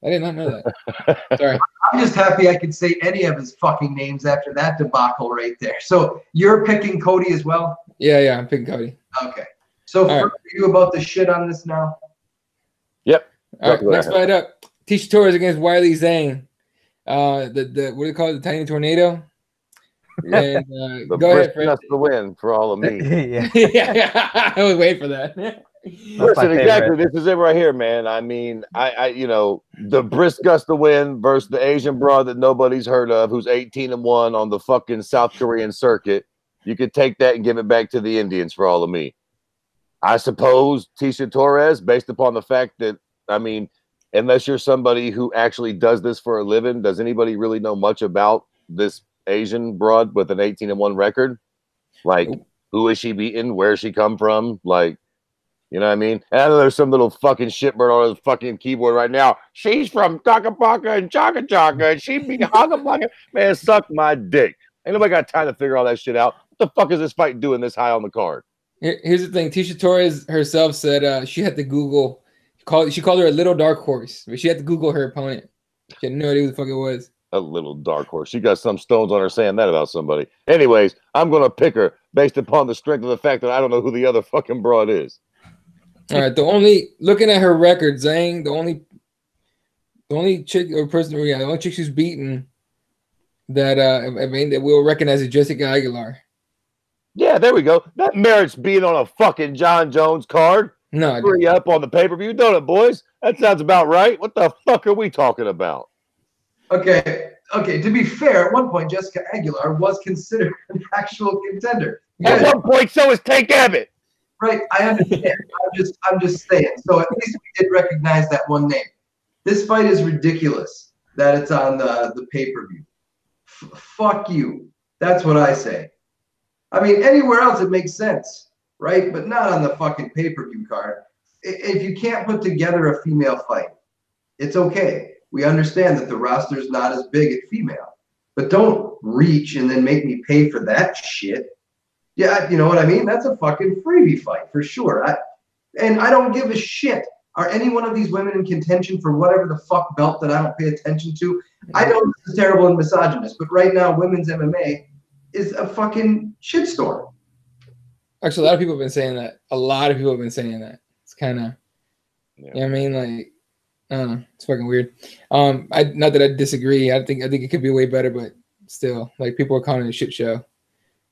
I did not know that. Sorry. I'm just happy I could say any of his fucking names after that debacle right there. So you're picking Cody as well? Yeah, I'm picking Cody. Okay. So for you about the shit on this now? Yep. All right, next fight up. Tisha Torres against Wiley Zhang. The what do you call it? The tiny tornado? And go ahead, Fred. That's the win for all of me. Yeah, I was waiting for that. Listen, exactly. This is it right here, man. I mean, I the brisk gust to win versus the Asian broad that nobody's heard of, who's 18-1 on the fucking South Korean circuit. You could take that and give it back to the Indians for all of me. I suppose Tisha Torres, based upon the fact that, I mean, unless you're somebody who actually does this for a living, does anybody really know much about this Asian broad with an 18-1 record? Like, who is she beating? Where she come from? Like, you know what I mean? And I know there's some little fucking shitbird on his fucking keyboard right now. She's from Takapaka and Chaka Chaka, and she beat Hogapaka. Man, suck my dick. Ain't nobody got time to figure all that shit out. What the fuck is this fight doing this high on the card? Here's the thing. Tisha Torres herself said she had to Google. She called her a little dark horse, but she had to Google her opponent. She had no idea who the fuck it was. A little dark horse. She got some stones on her saying that about somebody. Anyways, I'm going to pick her based upon the strength of the fact that I don't know who the other fucking broad is. All right, looking at her record, Zhang, the only chick or person, the only chick she's beaten that that we'll recognize is Jessica Aguilar. Yeah, there we go. That merits being on a fucking John Jones card. No, hurry up on the pay-per-view, don't it, boys? That sounds about right. What the fuck are we talking about? Okay. To be fair, at one point, Jessica Aguilar was considered an actual contender. At one point, so is Tank Abbott. Right, I understand. I'm just saying. So at least we did recognize that one name. This fight is ridiculous that it's on the pay-per-view. Fuck you. That's what I say. I mean, anywhere else it makes sense, right? But not on the fucking pay-per-view card. If you can't put together a female fight, it's okay. We understand that the roster is not as big at female. But don't reach and then make me pay for that shit. Yeah, you know what I mean? That's a fucking freebie fight for sure. And I don't give a shit. Are any one of these women in contention for whatever the fuck belt that I don't pay attention to? I know this is terrible and misogynist, but right now women's MMA is a fucking shitstorm. Actually, a lot of people have been saying that. It's kind of, you know what I mean? Like, I don't know. It's fucking weird. Not that I disagree. I think it could be way better, but still, like, people are calling it a shit show.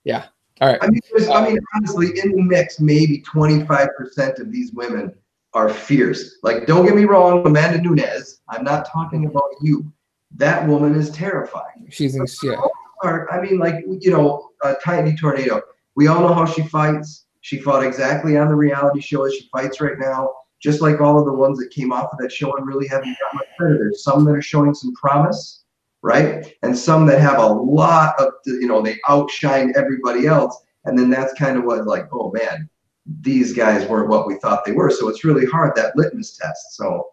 Yeah. All right. I mean, honestly, in the mix, maybe 25% of these women are fierce. Like, don't get me wrong, Amanda Nunes. I'm not talking about you. That woman is terrifying. She's in shit. I mean, like, Tiny Tornado. We all know how she fights. She fought exactly on the reality show as she fights right now. Just like all of the ones that came off of that show and really haven't got much better. There's some that are showing some promise, right? And some that have a lot of, they outshine everybody else. And then that's kind of what, like, oh man, these guys weren't what we thought they were. So it's really hard, that litmus test. So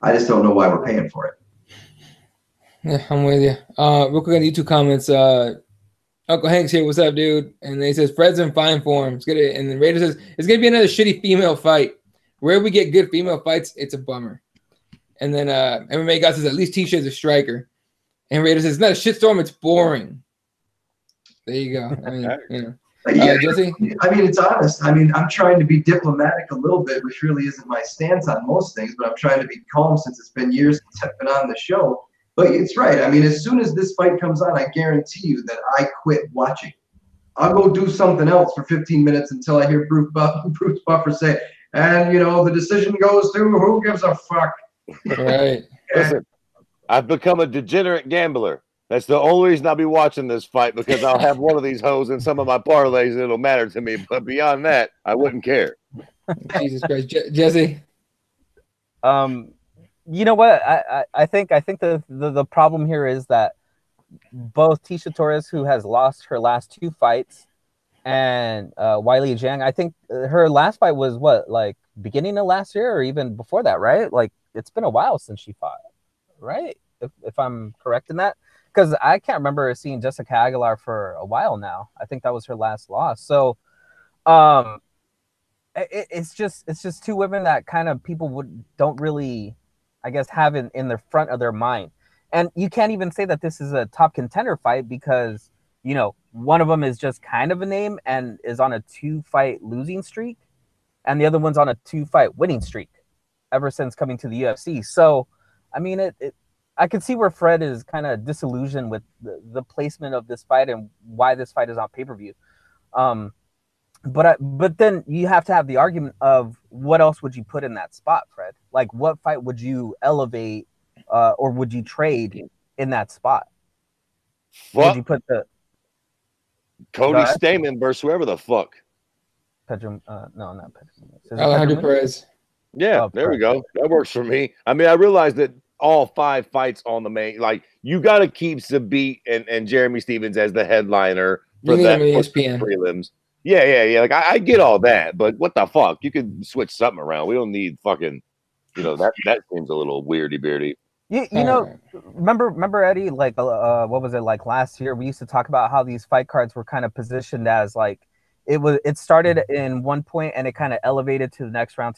I just don't know why we're paying for it. Yeah, I'm with you. Real quick on YouTube comments. Uncle Hank's here. What's up, dude? And he says, Fred's in fine form. It's good. And then Raider says, it's going to be another shitty female fight. Where we get good female fights, it's a bummer. And then MMA guy says, at least Tisha is a striker. And Raider says, it's not a shitstorm, it's boring. There you go. I mean, Jesse? I mean, it's honest. I mean, I'm trying to be diplomatic a little bit, which really isn't my stance on most things, but I'm trying to be calm since it's been years since I've been on the show. But it's right. I mean, as soon as this fight comes on, I guarantee you that I quit watching. I'll go do something else for 15 minutes until I hear Bruce Buffer say, and, the decision goes to who gives a fuck. Right. Listen, I've become a degenerate gambler. That's the only reason I'll be watching this fight, because I'll have one of these hoes in some of my parlays and it'll matter to me. But beyond that, I wouldn't care. Jesus Christ, Jesse. You know what? I think the problem here is that both Tisha Torres, who has lost her last 2 fights, and Weili Zhang, I think her last fight was what, like beginning of last year or even before that, right? Like it's been a while since she fought, right? If I'm correct in that, because I can't remember seeing Jessica Aguilar for a while now. I think that was her last loss. So, it's just 2 women that kind of people don't really, I guess, have in the front of their mind. And you can't even say that this is a top contender fight because, you know, one of them is just kind of a name and is on a 2-fight losing streak, and the other one's on a 2-fight winning streak ever since coming to the UFC. So, I mean, I can see where Fred is kind of disillusioned with the placement of this fight and why this fight is on pay-per-view. But then you have to have the argument of what else would you put in that spot, Fred? Like, what fight would you elevate or would you trade in that spot? Fuck. Would you put the Cody Stamen versus whoever the fuck? Pedro? No, not Pedro. Alejandro Perez. Yeah, there we go. That works for me. I mean, I realize that all 5 fights on the main, like, you got to keep Zabit and Jeremy Stevens as the headliner for that ESPN prelims. Yeah. Like, I get all that, but what the fuck? You could switch something around. We don't need fucking, you know, that seems a little weirdy-beardy. You know, remember Eddie, like what was it, like last year we used to talk about how these fight cards were kind of positioned as like it started in one point and it kind of elevated to the next round,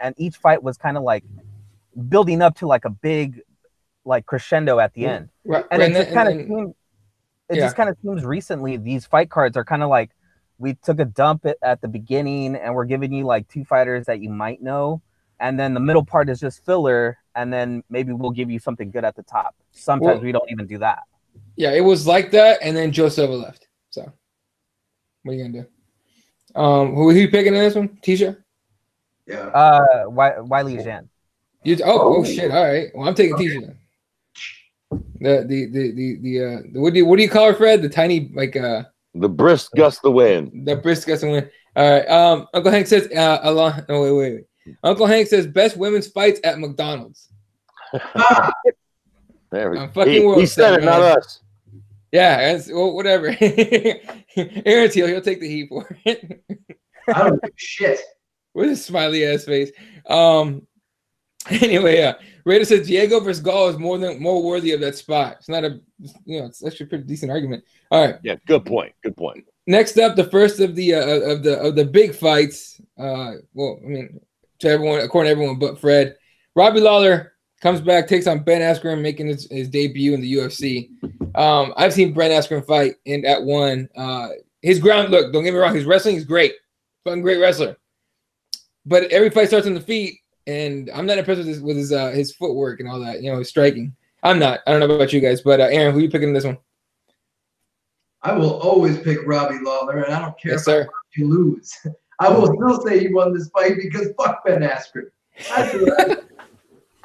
and each fight was kind of like building up to like a big like crescendo at the end. Right. And it just kind of seems recently these fight cards are kind of like, we took a dump at the beginning and we're giving you like 2 fighters that you might know, and then the middle part is just filler, and then maybe we'll give you something good at the top. Sometimes we don't even do that. Yeah, it was like that, and then Joe Silva left. So, what are you gonna do? Who are you picking in this one, Tisha? Yeah. Weili Zhang. Oh shit! All right. Well, I'm taking Tisha. The what do you call her, Fred? The tiny the brisk gust of wind. The brisk gust of wind. All right. Uncle Hank says wait. Uncle Hank says best women's fights at McDonald's. There we go. He said it, not us. Yeah, whatever. Darren Till, he'll take the heat for it. I don't give a shit. With a smiley ass face. Anyway, Raider says Diego versus Gall is more worthy of that spot. It's not it's actually a pretty decent argument. All right. Yeah, good point. Next up, the first of the big fights. To everyone, according to everyone but Fred, Robbie Lawler comes back, takes on Ben Askren, making his debut in the UFC. I've seen Ben Askren fight at one. His ground, look, don't get me wrong, his wrestling is great, fucking great wrestler. But every fight starts on the feet, and I'm not impressed with his footwork and all that. His striking. I'm not. I don't know about you guys, but Aaron, who are you picking in this one? I will always pick Robbie Lawler, and I don't care if you lose. I will still say he won this fight because fuck Ben Askren.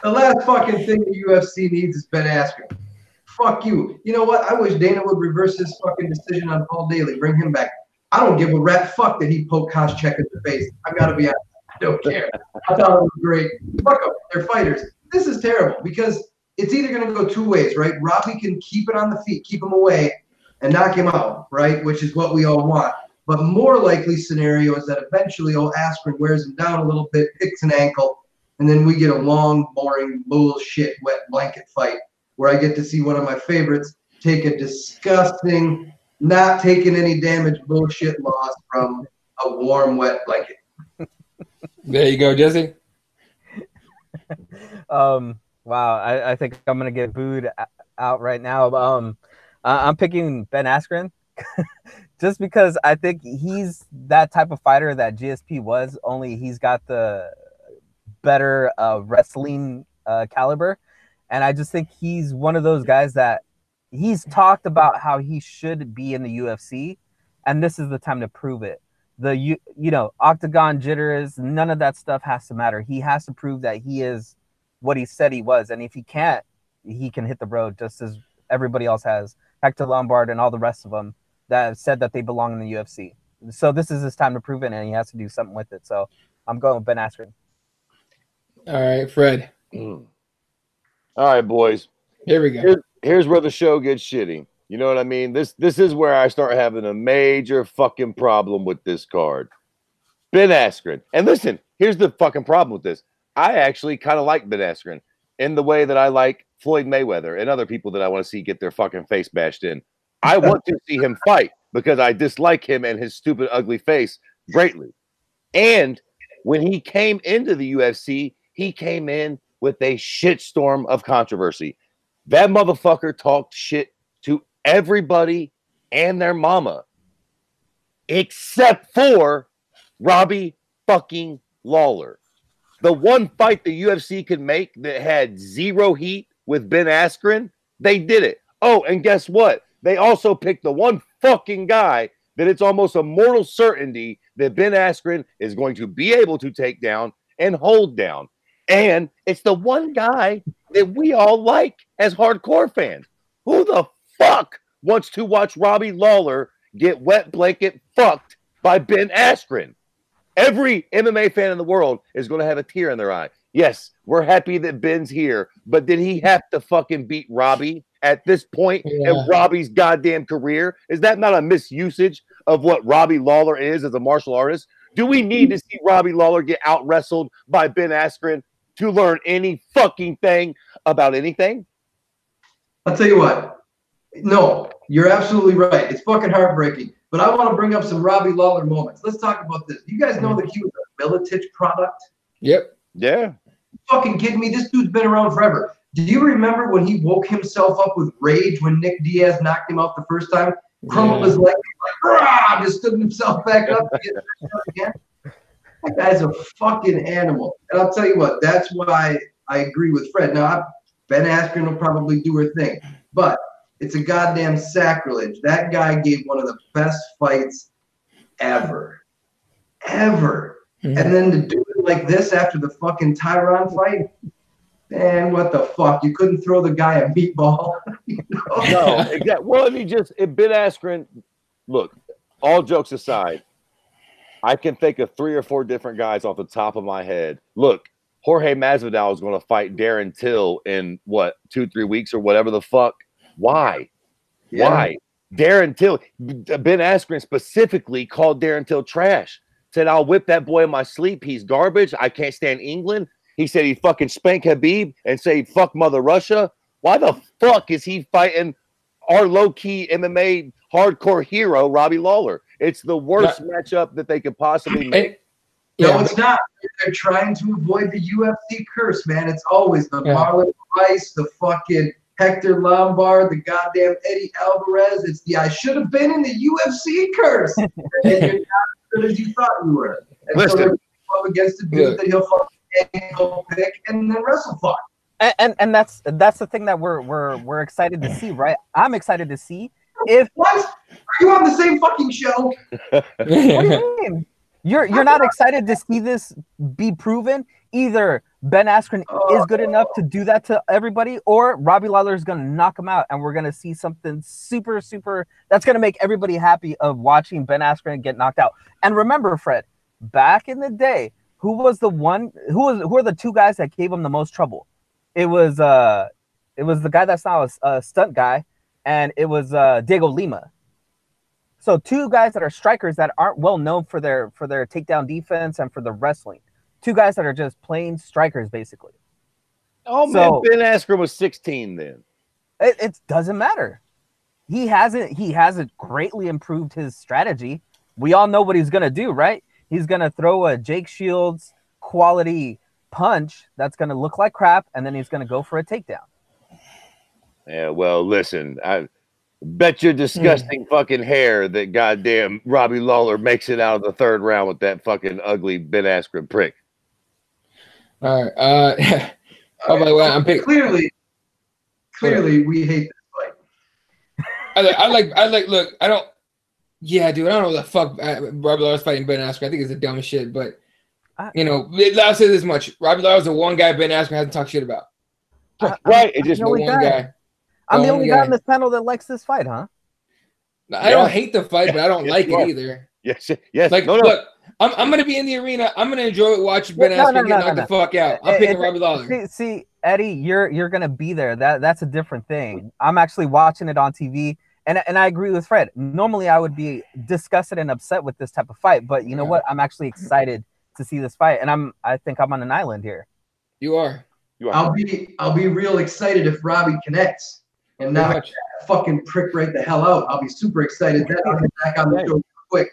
The last fucking thing the UFC needs is Ben Askren. Fuck you. You know what? I wish Dana would reverse his fucking decision on Paul Daly. Bring him back. I don't give a rat fuck that he poked Koscheck in the face. I've got to be honest. I don't care. I thought it was great. Fuck them. They're fighters. This is terrible because it's either going to go 2 ways, right? Robbie can keep it on the feet, keep him away, and knock him out, right? Which is what we all want. But more likely scenario is that eventually old Askren wears him down a little bit, picks an ankle, and then we get a long, boring, bullshit, wet blanket fight where I get to see one of my favorites take a disgusting, not taking any damage bullshit loss from a warm, wet blanket. There you go, Jesse. Wow, I think I'm going to get booed out right now. I'm picking Ben Askren. Just because I think he's that type of fighter that GSP was, only he's got the better wrestling caliber. And I just think he's one of those guys that he's talked about how he should be in the UFC. And this is the time to prove it. The octagon jitters, none of that stuff has to matter. He has to prove that he is what he said he was. And if he can't, he can hit the road just everybody else has. Hector Lombard and all the rest of them that have said that they belong in the UFC. So this is his time to prove it, and he has to do something with it. So I'm going with Ben Askren. All right, Fred. All right, boys. Here we go. Here's where the show gets shitty. You know what I mean? This is where I start having a major fucking problem with this card. Ben Askren. And listen, here's the fucking problem with this. I actually kind of like Ben Askren in the way that I like Floyd Mayweather and other people that I want to see get their fucking face bashed in. I want to see him fight because I dislike him and his stupid, ugly face greatly. And when he came into the UFC, he came in with a shitstorm of controversy. That motherfucker talked shit to everybody and their mama, except for Robbie fucking Lawler. The one fight the UFC could make that had zero heat with Ben Askren, they did it. Oh, and guess what? They also picked the one fucking guy that it's almost a mortal certainty that Ben Askren is going to be able to take down and hold down. And it's the one guy that we all like as hardcore fans. Who the fuck wants to watch Robbie Lawler get wet blanket fucked by Ben Askren? Every MMA fan in the world is going to have a tear in their eye. Yes, we're happy that Ben's here, but did he have to fucking beat Robbie at this point in Robbie's goddamn career? Is that not a misusage of what Robbie Lawler is as a martial artist? Do we need to see Robbie Lawler get out wrestled by Ben Askren to learn any fucking thing about anything? I'll tell you what. No, you're absolutely right. It's fucking heartbreaking. But I want to bring up some Robbie Lawler moments. Let's talk about this. You guys know that he was a Militich product? Yep. Yeah. Fucking kidding me? This dude's been around forever. Do you remember when he woke himself up with rage when Nick Diaz knocked him out the first time? Crumbled his leg, like, just stood himself back up to get back up again. That guy's a fucking animal. And I'll tell you what, that's why I agree with Fred. Now, Ben Askren will probably do her thing, but it's a goddamn sacrilege. That guy gave one of the best fights ever. Ever. Mm-hmm. And then to do it like this after the fucking Tyron fight, man, what the fuck? You couldn't throw the guy a meatball. You know? No, exactly. Well, I mean, Ben Askren, look, all jokes aside, I can think of 3 or 4 different guys off the top of my head. Look, Jorge Masvidal is going to fight Darren Till in, 2-3 weeks or whatever the fuck. Why? Yeah. Why? Darren Till, Ben Askren specifically called Darren Till trash. Said, I'll whip that boy in my sleep. He's garbage. I can't stand England. He said he'd fucking spank Khabib and say, fuck Mother Russia. Why the fuck is he fighting our low-key MMA hardcore hero, Robbie Lawler? It's the worst matchup that they could possibly make. No, it's not. They're trying to avoid the UFC curse, man. It's always the Marlon Price, the fucking Hector Lombard, the goddamn Eddie Alvarez. It's the I should have been in the UFC curse. And you're not as good as you thought you were. And so they're up against a dude that he'll fucking go pick and then wrestle fuck. And that's the thing that we're excited to see, right? I'm excited to see if what? Are you on the same fucking show? What do you mean? You're not excited to see this be proven? Either Ben Askren is good enough to do that to everybody, or Robbie Lawler is going to knock him out, and we're going to see something super, super that's going to make everybody happy of watching Ben Askren get knocked out. And remember, Fred, back in the day, who are the 2 guys that gave him the most trouble? It was the guy that's now a stunt guy, and it was Diego Lima. So 2 guys that are strikers that aren't well known for their takedown defense and for the wrestling. 2 guys that are just plain strikers, basically. Oh, man, Ben Askren was 16 then. It doesn't matter. He hasn't greatly improved his strategy. We all know what he's going to do, right? He's going to throw a Jake Shields quality punch that's going to look like crap, and then he's going to go for a takedown. Yeah, well, listen, I bet your disgusting fucking hair that goddamn Robbie Lawler makes it out of the 3rd round with that fucking ugly Ben Askren prick. All right. By the way, I'm picking. Clearly, we hate this fight. I like. Look, I don't. Yeah, dude, I don't know what the fuck Robbie Lawler's fighting Ben Askren. I think it's the dumbest shit. But I'll say this much: Robbie Lawler's the one guy Ben Askren hasn't talked shit about. Right? It's just the one guy. I'm the only guy on this panel that likes this fight, huh? I don't hate the fight, but I don't like it either. Yes. Like, look, I'm going to be in the arena. I'm going to enjoy it watching Ben Askren get knocked the fuck out. I'm picking Robbie Lawler. See, Eddie, you're going to be there. That's a different thing. I'm actually watching it on TV, and I agree with Fred. Normally, I would be disgusted and upset with this type of fight, but you know what? I'm actually excited to see this fight, and I think I'm on an island here. You are. I'll be real excited if Robbie connects and knock that fucking prick right the hell out. I'll be super excited. Then I'll get back on the show quick.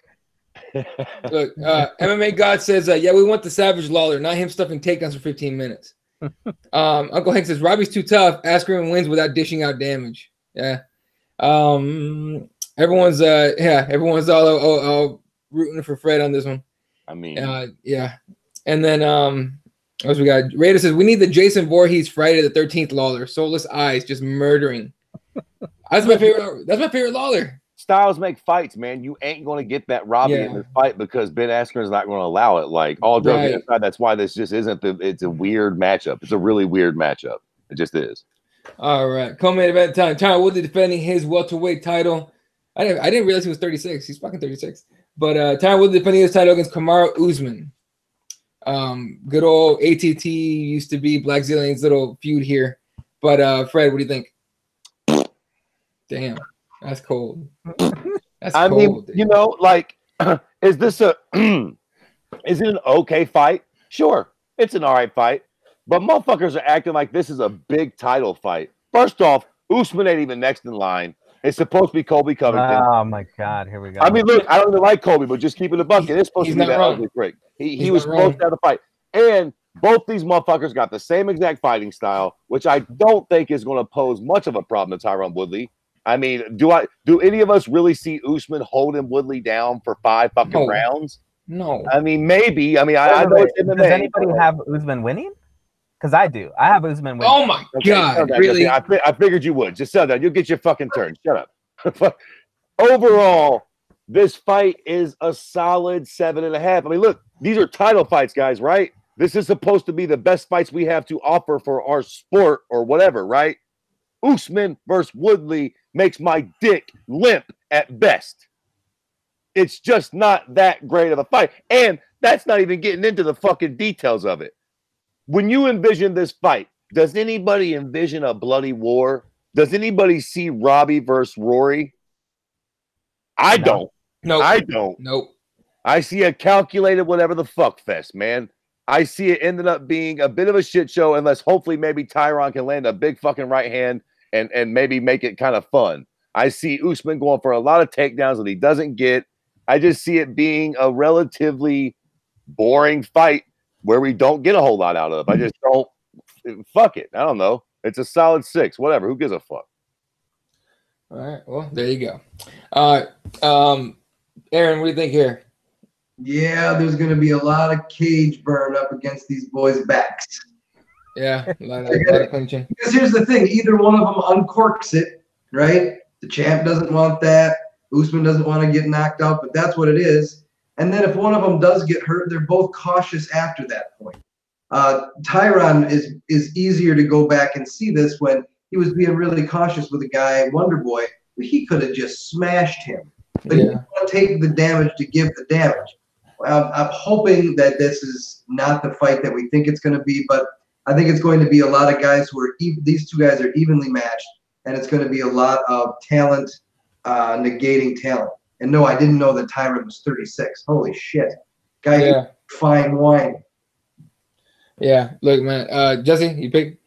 Look, MMA God says, yeah, we want the Savage Lawler, not him stuffing takedowns for 15 minutes. Uncle Hank says, Robbie's too tough. Askren wins without dishing out damage. Yeah. Everyone's all rooting for Fred on this one. I mean, yeah. And then what else we got? Raider says, we need the Jason Voorhees Friday the 13th Lawler. Soulless eyes, just murdering. That's my favorite Lawler. Styles make fights, man. You ain't going to get that Robbie in this fight because Ben Askren is not going to allow it. Like, all joking aside, that's why this just isn't it's a weird matchup. It's a really weird matchup. It just is. All right. Co-main event time. Tyron Woodley defending his welterweight title. I didn't realize he was 36. He's fucking 36. But Tyron Woodley defending his title against Kamaru Usman. Good old ATT used to be Black Zillion's little feud here. But Fred, what do you think? Damn, that's cold. That's I cold. mean, dude. you know, like, is it an okay fight? Sure, it's an all right fight. But motherfuckers are acting like this is a big title fight. First off, Usman ain't even next in line. It's supposed to be Colby Covington. Oh my God, here we go. I mean, look, I don't even like Colby, but just keep it a bucket. It's supposed to be that ugly prick. He was supposed to have the fight. And both these motherfuckers got the same exact fighting style, which I don't think is going to pose much of a problem to Tyron Woodley. I mean, do any of us really see Usman holding Woodley down for 5 fucking rounds? No. I mean, maybe. I mean, I know it's MMA. Does anybody have Usman winning? Because I do. I have Usman winning. Oh my God! Really? I figured you would. Just settle down. You'll get your fucking turn. Shut up. Overall, this fight is a solid 7.5. I mean, look, these are title fights, guys, right? This is supposed to be the best fights we have to offer for our sport or whatever, right? Usman versus Woodley makes my dick limp at best. It's just not that great of a fight. And that's not even getting into the fucking details of it. When you envision this fight, does anybody envision a bloody war? Does anybody see Robbie versus Rory? I don't. No. I don't. Nope. I see a calculated whatever the fuck fest, man. I see it ended up being a bit of a shit show unless hopefully maybe Tyron can land a big fucking right hand and maybe make it kind of fun. I see Usman going for a lot of takedowns that he doesn't get. I just see it being a relatively boring fight where we don't get a whole lot out of. I just don't. Fuck it. I don't know. It's a solid 6. Whatever. Who gives a fuck? All right. Well, there you go. All right. Aaron, what do you think here? Yeah, there's going to be a lot of cage burn up against these boys' backs. Yeah, a lot of clinching. Because here's the thing. Either one of them uncorks it, right? The champ doesn't want that. Usman doesn't want to get knocked out, but that's what it is. And then if one of them does get hurt, they're both cautious after that point. Tyron is easier to go back and see this when he was being really cautious with a guy, Wonderboy. He could have just smashed him. But he didn't want to take the damage to give the damage. Well, I'm hoping that this is not the fight that we think it's going to be, but I think it's going to be a lot of guys who are these two guys are evenly matched, and it's going to be a lot of talent negating talent. And no, I didn't know that Tyron was 36. Holy shit. Guy, fine wine. Yeah, look, man. Jesse, you pick?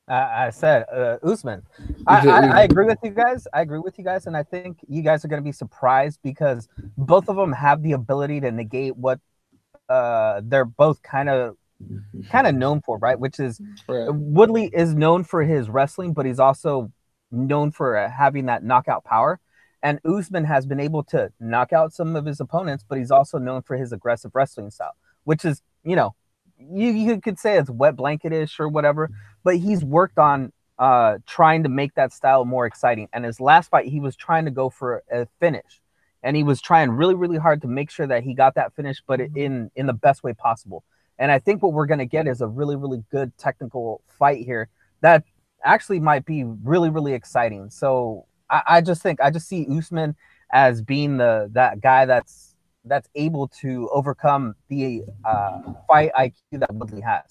I said Usman. I agree with you guys. And I think you guys are going to be surprised because both of them have the ability to negate what they're both kind of known for, right? Which is Woodley is known for his wrestling, but he's also known for having that knockout power. And Usman has been able to knock out some of his opponents, but he's also known for his aggressive wrestling style, which is, you could say it's wet blanket-ish or whatever, but he's worked on trying to make that style more exciting. And his last fight, he was trying to go for a finish. And he was trying really, really hard to make sure that he got that finish, but in the best way possible. And I think what we're going to get is a really, really good technical fight here that actually might be really, really exciting. So I just see Usman as being that guy that's able to overcome the fight IQ that Woodley has,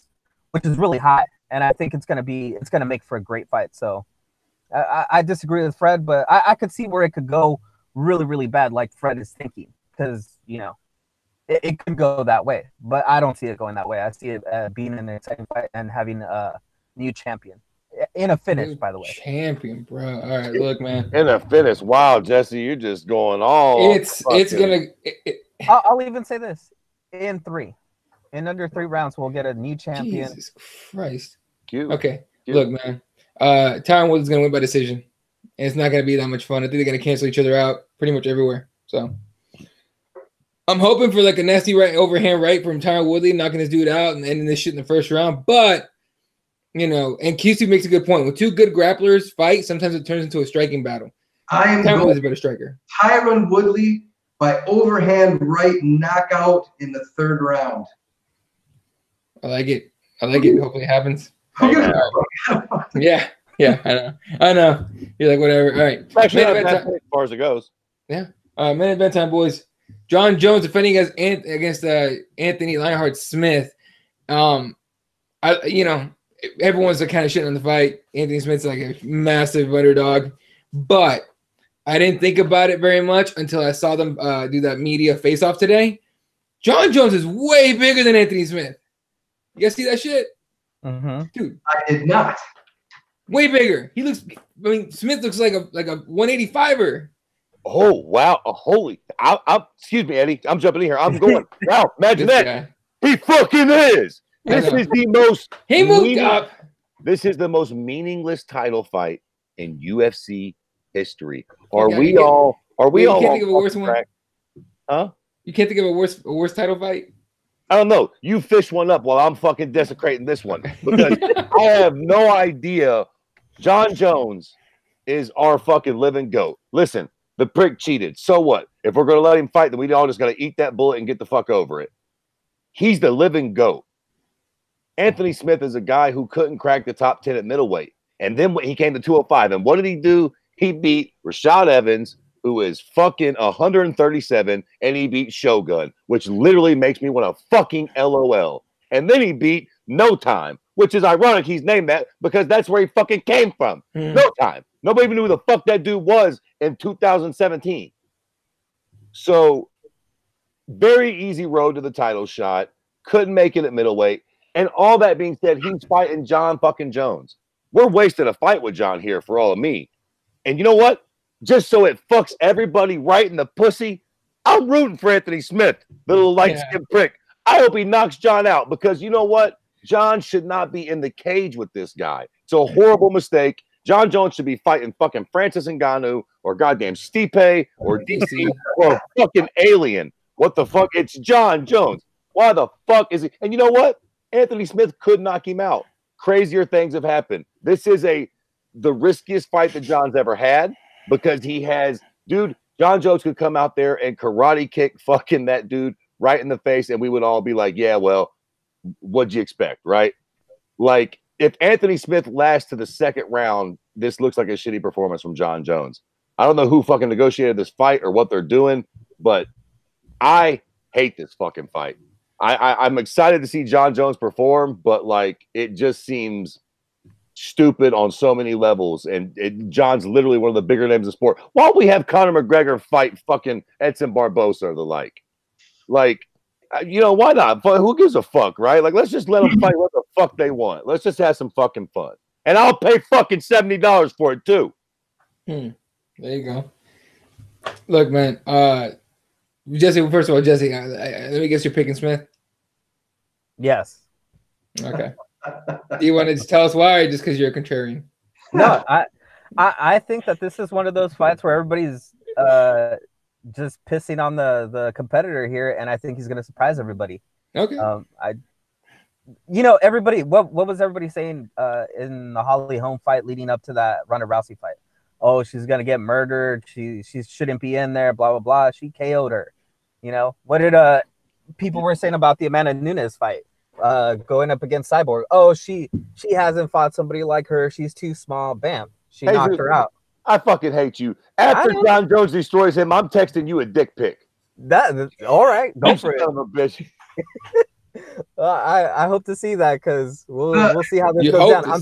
which is really high. And I think it's gonna make for a great fight. So I disagree with Fred, but I could see where it could go really, really bad, like Fred is thinking, because it could go that way. But I don't see it going that way. I see it being an exciting fight and having a new champion in a finish, by the way. Champion, bro. All right, look, man. In a finish. Wow, Jesse, you're just going all. It's gonna. I'll even say this: in under 3 rounds, we'll get a new champion. Jesus Christ. Cute. Okay, Cute. Look, man. Tyron Woodley's gonna win by decision, and it's not gonna be that much fun. I think they're gonna cancel each other out pretty much everywhere. So I'm hoping for like a nasty overhand right from Tyron Woodley, knocking this dude out and ending this shit in the first round. But and QC makes a good point. When two good grapplers fight, sometimes it turns into a striking battle. Tyron Woodley's a better striker. Tyron Woodley by overhand right knockout in the 3rd round. I like it. Hopefully it happens. Yeah, I know. You're like, whatever. All right. Actually, as far as it goes. Yeah. Main event time, boys. John Jones defending against Anthony Lionheart Smith. Everyone's kind of shitting on the fight. Anthony Smith's like a massive underdog, but I didn't think about it very much until I saw them do that media face-off today. John Jones is way bigger than Anthony Smith. You guys see that shit? Mm-hmm. Dude, I did not. Way bigger. Smith looks like a 185er. Oh wow! Holy! Excuse me, Eddie. I'm jumping in here. I'm going. Wow! Imagine that. Guy. He fucking is. This is the most. He moved up. This is the most meaningless title fight in UFC history. Are we all? You can't think of a worse one? Huh? You can't think of a worse title fight? I don't know. You fish one up while I'm fucking desecrating this one because I have no idea. John Jones is our fucking living goat. Listen, the prick cheated. So what? If we're going to let him fight, then we all just got to eat that bullet and get the fuck over it. He's the living goat. Anthony Smith is a guy who couldn't crack the top 10 at middleweight. And then he came to 205. And what did he do? He beat Rashad Evans, who is fucking 137, and he beat Shogun, which literally makes me want to fucking LOL. And then he beat No Time, which is ironic he's named that because that's where he fucking came from. No Time. Nobody even knew who the fuck that dude was in 2017. So, very easy road to the title shot. Couldn't make it at middleweight. And all that being said, he's fighting John fucking Jones. We're wasting a fight with John here for all of me. And you know what? Just so it fucks everybody right in the pussy, I'm rooting for Anthony Smith, the little light-skinned prick. I hope he knocks John out because you know what? John should not be in the cage with this guy. It's a horrible mistake. John Jones should be fighting fucking Francis Ngannou or goddamn Stipe or DC or a fucking alien. What the fuck? It's John Jones. Why the fuck is he? And you know what? Anthony Smith could knock him out. Crazier things have happened. This is the riskiest fight that John's ever had because he has, dude, John Jones could come out there and karate kick fucking that dude right in the face and we would all be like, yeah, well, what'd you expect, right? Like, if Anthony Smith lasts to the 2nd round, this looks like a shitty performance from John Jones. I don't know who fucking negotiated this fight or what they're doing, but I hate this fucking fight. I'm excited to see John Jones perform, but like it just seems stupid on so many levels. And John's literally one of the bigger names in sport. Why don't we have Conor McGregor fight fucking Edson Barbosa or the like? Like, you know, why not? Who gives a fuck, right? Like, let's just let them fight what the fuck they want. Let's just have some fucking fun. And I'll pay fucking $70 for it too. There you go. Look, man. Jesse, first of all, Jesse, let me guess you're picking Smith? Yes. Okay. Do you want to tell us why or just because you're a contrarian? No, I think that this is one of those fights where everybody's just pissing on the competitor here, and I think he's going to surprise everybody. Okay. Everybody, what was everybody saying in the Holly Holm fight leading up to that Ronda Rousey fight? Oh, she's going to get murdered. She shouldn't be in there, blah, blah, blah. She KO'd her. You know, what did people were saying about the Amanda Nunes fight? going up against Cyborg. Oh, she hasn't fought somebody like her. She's too small. Bam, she knocked her out. I fucking hate you. After John Jones destroys him, I'm texting you a dick pic. That all right? Go for it. Son of a bitch. I hope to see that because we'll see how this goes down. I'm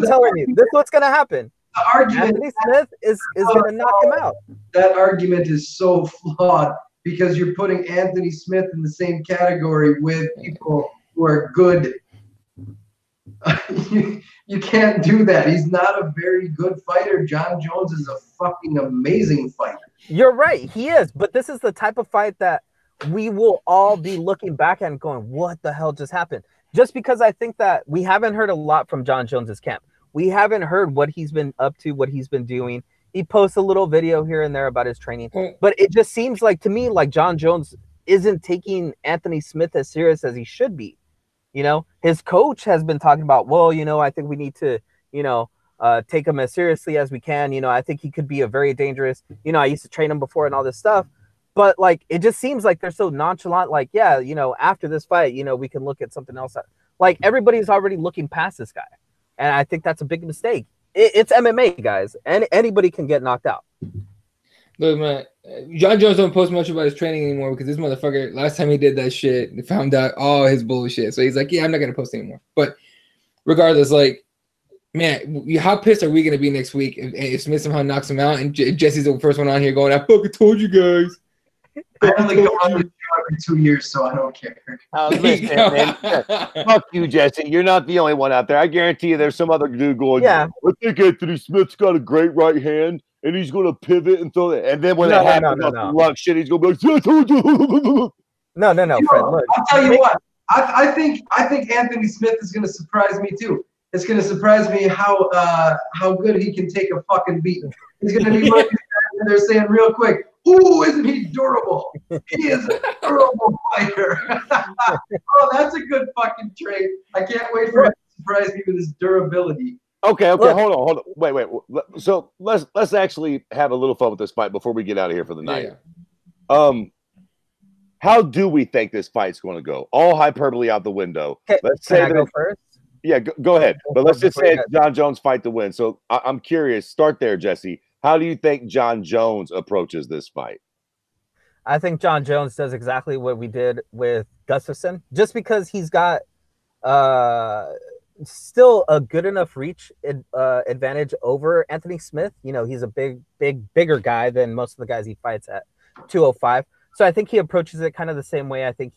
telling you, this is what's gonna happen. The argument Anthony Smith is gonna knock him out. That argument is so flawed because you're putting Anthony Smith in the same category with people who are good. You can't do that. He's not a very good fighter. John Jones is a fucking amazing fighter. You're right, he is. But this is the type of fight that we will all be looking back and going, what the hell just happened? Just because I think that we haven't heard a lot from John Jones's camp. We haven't heard what he's been up to, what he's been doing. He posts a little video here and there about his training. But it just seems like to me like John Jones isn't taking Anthony Smith as serious as he should be. You know, his coach has been talking about, well, you know, I think we need to, you know, take him as seriously as we can. You know, I think he could be a very dangerous, you know, I used to train him before and all this stuff. But like, it just seems like they're so nonchalant. Like, yeah, you know, after this fight, you know, we can look at something else. Like everybody's already looking past this guy. And I think that's a big mistake. It's MMA, guys. And anybody can get knocked out. Look, man, John Jones don't post much about his training anymore because this motherfucker, last time he did that shit, he found out all his bullshit. So he's like, yeah, I'm not going to post anymore. But regardless, like, man, how pissed are we going to be next week if Smith somehow knocks him out and Jesse's the first one on here going, I fucking told you guys. I only go on the show every 2 years, so I don't care. Listen, man, fuck you, Jesse. You're not the only one out there. I guarantee you there's some other dude going, yeah, I think Anthony Smith's got a great right hand, and he's going to pivot and throw it. And then when it happens, luck shit, he's going to be like, no, Fred, look. I'll tell you what. I think Anthony Smith is going to surprise me, too. It's going to surprise me how good he can take a fucking beating. He's going to be looking and they're saying real quick, ooh, isn't he durable? He is a durable fighter. Oh, that's a good fucking trait. I can't wait for him to surprise me with his durability. Okay, hold on. Wait. So let's actually have a little fun with this fight before we get out of here for the night. Yeah. How do we think this fight's going to go? All hyperbole out the window. Okay, let's say I go first. Yeah, go ahead. But let's just say it's John Jones' fight to win. So I'm curious. Start there, Jesse. How do you think John Jones approaches this fight? I think John Jones does exactly what we did with Gustafsson, just because he's got still a good enough reach advantage over Anthony Smith. You know, he's a bigger guy than most of the guys he fights at 205. So I think he approaches it kind of the same way. I think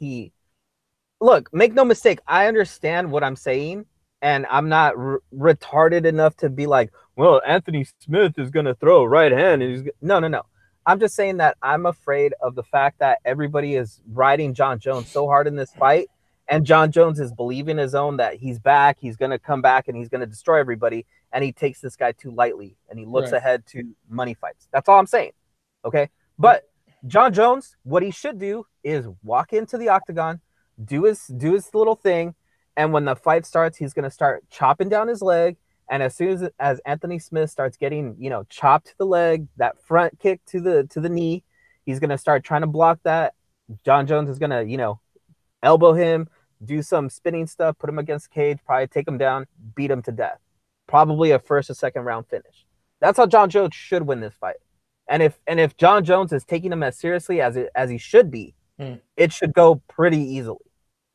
look, make no mistake. I understand what I'm saying. And I'm not retarded enough to be like, well, Anthony Smith is going to throw a right hand. And no. I'm just saying that I'm afraid of the fact that everybody is riding John Jones so hard in this fight. And John Jones is believing his own that he's back. He's going to come back and he's going to destroy everybody. And he takes this guy too lightly. And he looks ahead to money fights. That's all I'm saying. Okay. But John Jones, what he should do is walk into the octagon, do his little thing. And when the fight starts, he's going to start chopping down his leg. And as soon as Anthony Smith starts getting, you know, chopped to the leg, that front kick to the knee, he's going to start trying to block that. John Jones is going to, you know, elbow him, do some spinning stuff, put him against the cage, probably take him down, beat him to death. Probably a first or second round finish. That's how John Jones should win this fight. And if John Jones is taking him as seriously as he should be, it should go pretty easily.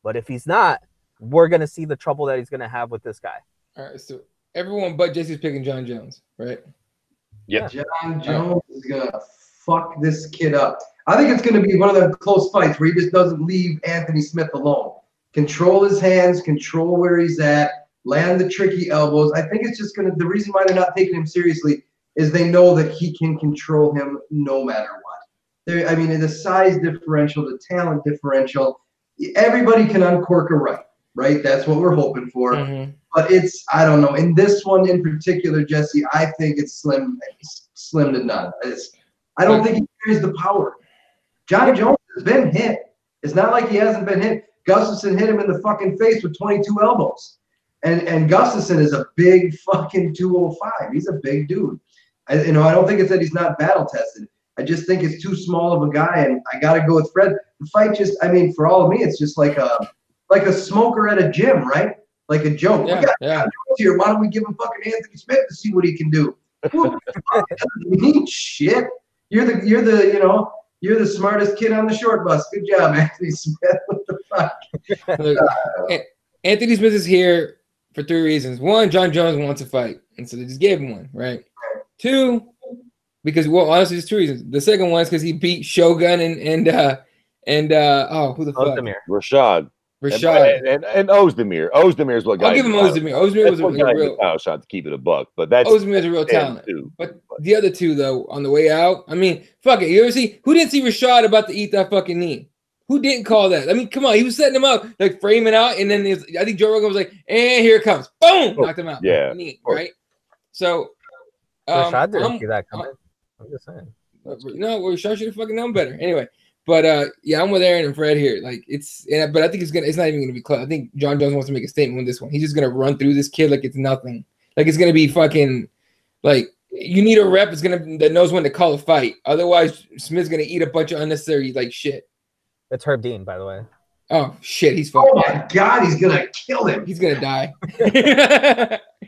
But if he's not, we're going to see the trouble that he's going to have with this guy. All right, so everyone but Jesse's picking John Jones, right? Yeah. John Jones is going to fuck this kid up. I think it's going to be one of the close fights where he just doesn't leave Anthony Smith alone. Control his hands, control where he's at, land the tricky elbows. I think it's just going to – the reason why they're not taking him seriously is they know that he can control him no matter what. I mean, the size differential, the talent differential, everybody can uncork a right? That's what we're hoping for. But I don't know. In this one in particular, Jesse, I think it's slim to none. I don't think he carries the power. John Jones has been hit. It's not like he hasn't been hit. Gustafsson hit him in the fucking face with 22 elbows. And Gustafsson is a big fucking 205. He's a big dude. I don't think it's that he's not battle tested. I just think it's too small of a guy, and I got to go with Fred. The fight for all of me, it's just like a like a smoker at a gym, right? Like a joke. Yeah, We got yeah. here. Why don't we give him fucking Anthony Smith to see what he can do? Well, mean shit. You're the smartest kid on the short bus. Good job, Anthony Smith. What the fuck? Look, Anthony Smith is here for 3 reasons. One, John Jones wants a fight, and so they just gave him one, right? 2, because honestly, there's 2 reasons. The second one is because he beat Shogun and who the fuck? Rashad. And Ozdemir. Ozdemir is what got. I'll give him Ozdemir. Ozdemir was a real title shot to keep it a buck, but that's Ozdemir is a real talent. But the other 2 though, on the way out, I mean, fuck it. You ever see who didn't see Rashad about to eat that fucking knee? Who didn't call that? I mean, come on, he was setting him up, like framing out, and then I think Joe Rogan was like, "And here it comes, boom, knocked him out." Yeah, knee, right. So, Rashad didn't see that coming. I'm just saying. No, Rashad should have fucking known better. Anyway. But yeah, I'm with Aaron and Fred here. Like but I think it's not even gonna be close. I think John Jones wants to make a statement with this one. He's just gonna run through this kid like it's nothing. Like it's gonna be fucking like you need a rep that knows when to call a fight. Otherwise, Smith's gonna eat a bunch of unnecessary like shit. It's Herb Dean, by the way. Oh shit, he's fucking. Oh my god, he's gonna kill him. He's gonna die.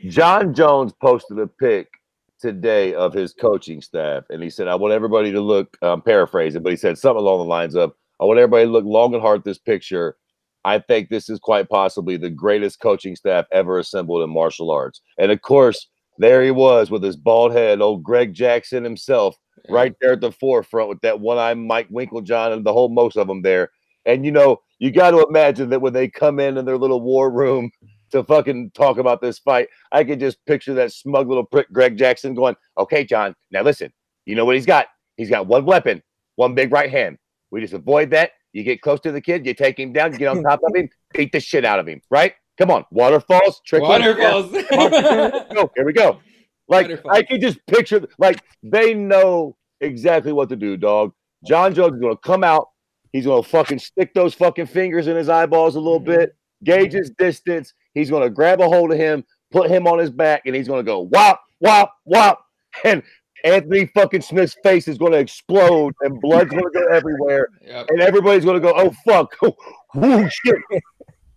John Jones posted a pic today of his coaching staff, and he said, I want everybody to look, paraphrasing, but he said something along the lines of, I want everybody to look long and hard at this picture. I think this is quite possibly the greatest coaching staff ever assembled in martial arts. And of course, there he was with his bald head, old Greg Jackson himself, right there at the forefront with that one-eye Mike Winklejohn and the whole most of them there. And, you got to imagine that when they come in their little war room to fucking talk about this fight, I could just picture that smug little prick Greg Jackson going, okay, John, now listen, you know what he's got? He's got one weapon, one big right hand. We just avoid that. You get close to the kid, you take him down, you get on top of him, beat the shit out of him, right? Come on, waterfalls, waterfalls. Here we go. Like, waterfalls. I can just picture, like, they know exactly what to do, dog. John Jones is going to come out. He's going to fucking stick those fucking fingers in his eyeballs a little bit, gauge his distance. He's going to grab a hold of him, put him on his back, and he's going to go whop, whop, whop. And Anthony fucking Smith's face is going to explode, and blood's going to go everywhere. Yep. And everybody's going to go, oh, fuck. Oh, shit.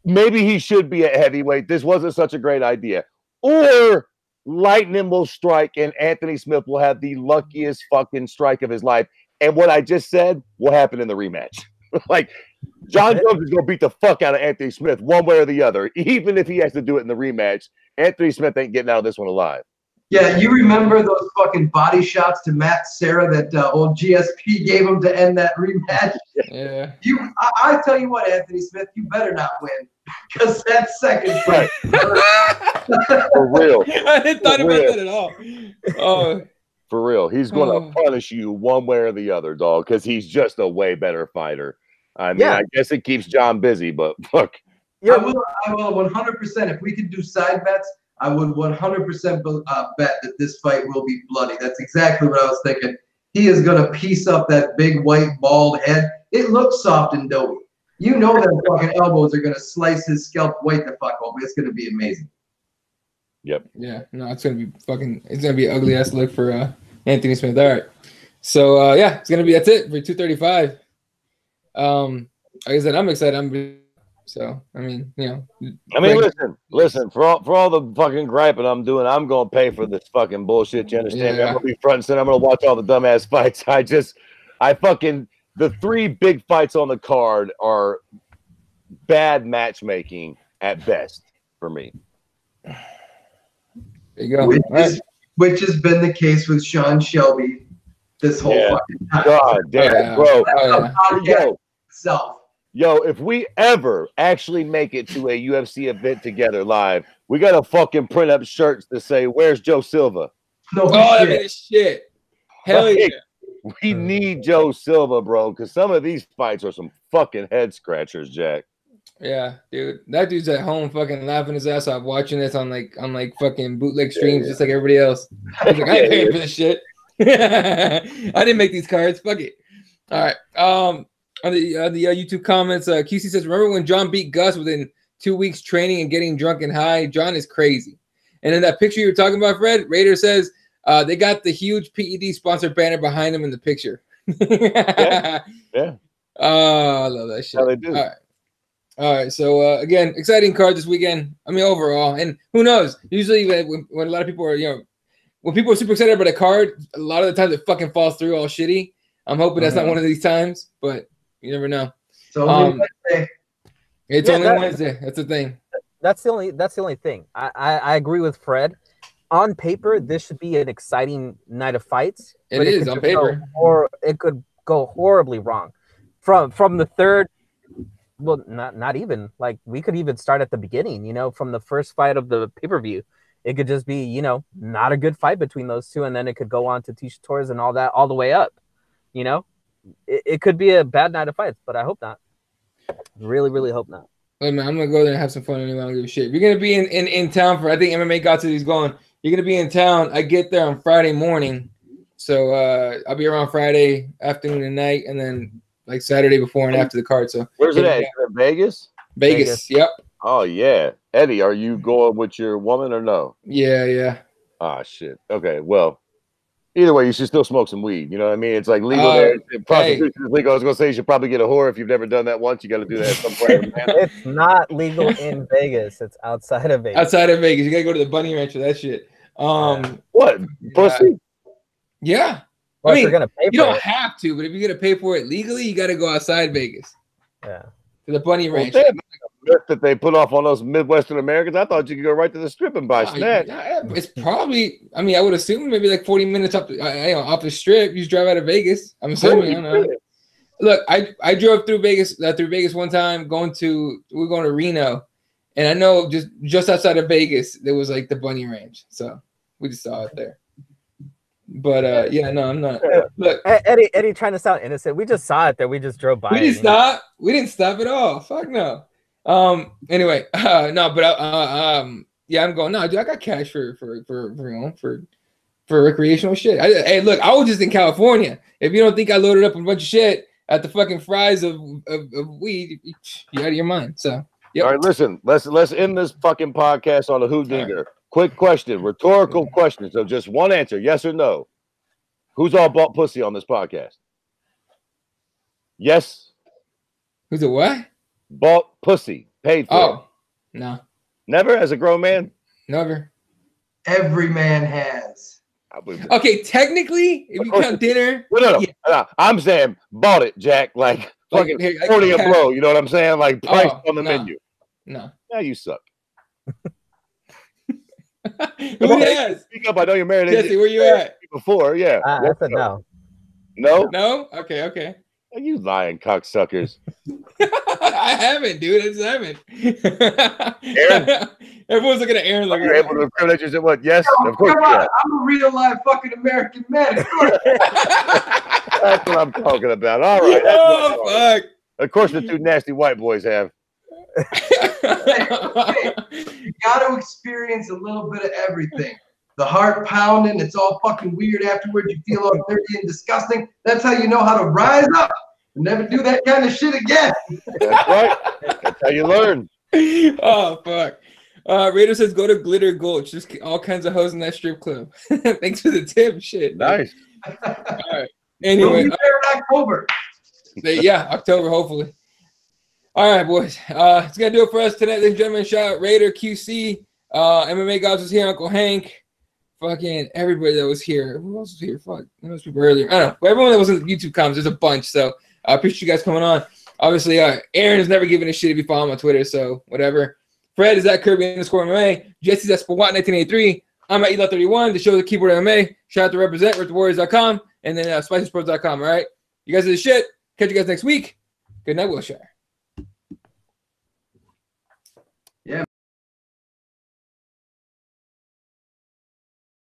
Maybe he should be at heavyweight. This wasn't such a great idea. Or lightning will strike, and Anthony Smith will have the luckiest fucking strike of his life. And what I just said will happen in the rematch. Like, John Jones is going to beat the fuck out of Anthony Smith one way or the other. Even if he has to do it in the rematch, Anthony Smith ain't getting out of this one alive. Yeah, you remember those fucking body shots to Matt Serra that old GSP gave him to end that rematch? Yeah. I tell you what, Anthony Smith, you better not win. Because that second fight. For real. I didn't thought about that at all. Oh. For real. He's going to punish you one way or the other, dog, because he's just a way better fighter. I mean, I guess it keeps John busy, but look. Yeah, I will 100%. If we could do side bets, I would 100% bet that this fight will be bloody. That's exactly what I was thinking. He is going to piece up that big white bald head. It looks soft and doughy. You know that fucking elbows are going to slice his scalp white the fuck open. It's going to be amazing. Yep. Yeah. No, it's going to be it's going to be an ugly ass look for Anthony Smith. All right. So, yeah, it's going to be, that's it for 235. Like I said, I'm excited. So, I mean, listen, for all the fucking griping I'm doing, I'm going to pay for this fucking bullshit. You understand? Yeah. I'm going to be front and center. I'm going to watch all the dumbass fights. The 3 big fights on the card are bad matchmaking at best for me. There you go. Which has been the case with Sean Shelby this whole fucking time. God damn, bro. Itself. Yo, if we ever actually make it to a UFC event together live, we got to fucking print up shirts to say, where's Joe Silva? No that'd be the shit. Hell yeah. We need Joe Silva, bro, because some of these fights are some fucking head scratchers, Jack. Yeah, dude. That dude's at home fucking laughing his ass off watching this on like fucking bootleg streams just like everybody else. He's like, I ain't paying for this shit. I didn't make these cards. Fuck it. All right. On the YouTube comments, QC says, remember when John beat Gus within 2 weeks training and getting drunk and high? John is crazy. And in that picture you were talking about, Fred, Raider says they got the huge PED sponsored banner behind him in the picture. Yeah. Oh, I love that shit. How they do. All right. All right, so again, exciting card this weekend. I mean, overall, and who knows? Usually, when a lot of people are, when people are super excited about a card, a lot of the times it fucking falls through all shitty. I'm hoping that's not one of these times, but you never know. So only Wednesday. It's only Wednesday. That's the thing. That's the only thing. I agree with Fred. On paper, this should be an exciting night of fights. It is on paper, or it could go horribly wrong. From the third, well, not even like we could even start at the beginning. From the first fight of the pay-per-view, it could just be not a good fight between those two, and then it could go on to Tisha Torres and all that all the way up. It could be a bad night of fights, but I hope not. Really, really hope not. Wait, man, I'm gonna go there and have some fun anyway. I don't give a shit. If you're gonna be in town for, I think MMA got to these going. You're gonna be in town. I get there on Friday morning, so I'll be around Friday afternoon and night, and then like Saturday before and after the card. So where's it at? Is it in Vegas? Vegas. Yep. Oh yeah, Eddie, are you going with your woman or no? Yeah. Ah shit. Okay, well. Either way, you should still smoke some weed. You know what I mean? It's like legal there. Prostitution is legal. I was going to say you should probably get a whore if you've never done that once. You got to do that at some point. It's not legal in Vegas. It's outside of Vegas. Outside of Vegas. You got to go to the Bunny Ranch for that shit. What? Pussy? Yeah. Well, I mean, you're gonna pay for you don't it. have to, but if you're going to pay for it legally, you got to go outside Vegas. Yeah. To the Bunny Ranch. Well, that they put off on those Midwestern Americans. I thought you could go right to the strip and buy snacks. It's probably, I mean, I would assume maybe like 40 minutes off the strip. You just drive out of Vegas. I'm assuming. I don't know. Look, I drove through Vegas one time. We were going to Reno, and I know just outside of Vegas there was like the Bunny Ranch, so we just saw it there. But I'm not. Look, Eddie trying to sound innocent. We just saw it there. We just drove by. We didn't stop. We didn't stop at all. Fuck no. Anyway, no, but I'm going. No, dude, I got cash for recreational shit. Hey, look, I was just in California. If you don't think I loaded up a bunch of shit at the fucking fries of weed, you're out of your mind. So, yep. All right, listen, let's end this fucking podcast on a hoodinger. Right. Quick question, rhetorical question. So just one answer, yes or no. Who's all bought pussy on this podcast? Yes. Who's a what? Bought pussy, paid for. Oh, no. Never as a grown man? Never. Every man has. Okay, technically, if you count dinner. No. I'm saying bought it, Jack. Like fucking 40 a blow. You know what I'm saying? Like price on the menu. No. Now you suck. Who has? Speak up. I know you're married. Jesse, where you at? Before, yeah. I said no. No? No? Okay. You lying cocksuckers. I haven't, dude. I just haven't. Aaron? Everyone's looking at Aaron like, you're able to incriminate yourself. What? Yes, of course. I'm a real life fucking American man. That's what I'm talking about. All right. Fuck. Of course, the two nasty white boys have. Hey, you got to experience a little bit of everything. The heart pounding, it's all fucking weird afterwards. You feel all dirty and disgusting. That's how you know how to rise up and never do that kind of shit again. That's right. That's how you learn. Oh, fuck. Raider says go to Glitter Gulch. Just all kinds of hoes in that strip club. Thanks for the tip. Shit. Nice. All right. Anyway. We'll be there in October. Yeah, October, hopefully. All right, boys. It's going to do it for us tonight, ladies and gentlemen. Shout out Raider, QC, MMA Gods was here, Uncle Hank, fucking everybody that was here. Who else was here? Fuck. Those people earlier. I don't know. But everyone that was in the YouTube comments, there's a bunch. So I appreciate you guys coming on. Obviously, Aaron has never given a shit if you follow him on Twitter, so whatever. Fred is at Kirby_MMA. Jesse's at Spawat1983. I'm at Elot31. The show is the Keyboard MMA. Shout out to Represent, RepresentWarriors.com, and then SpicySports.com. All right? You guys are the shit. Catch you guys next week. Good night, Wilshire.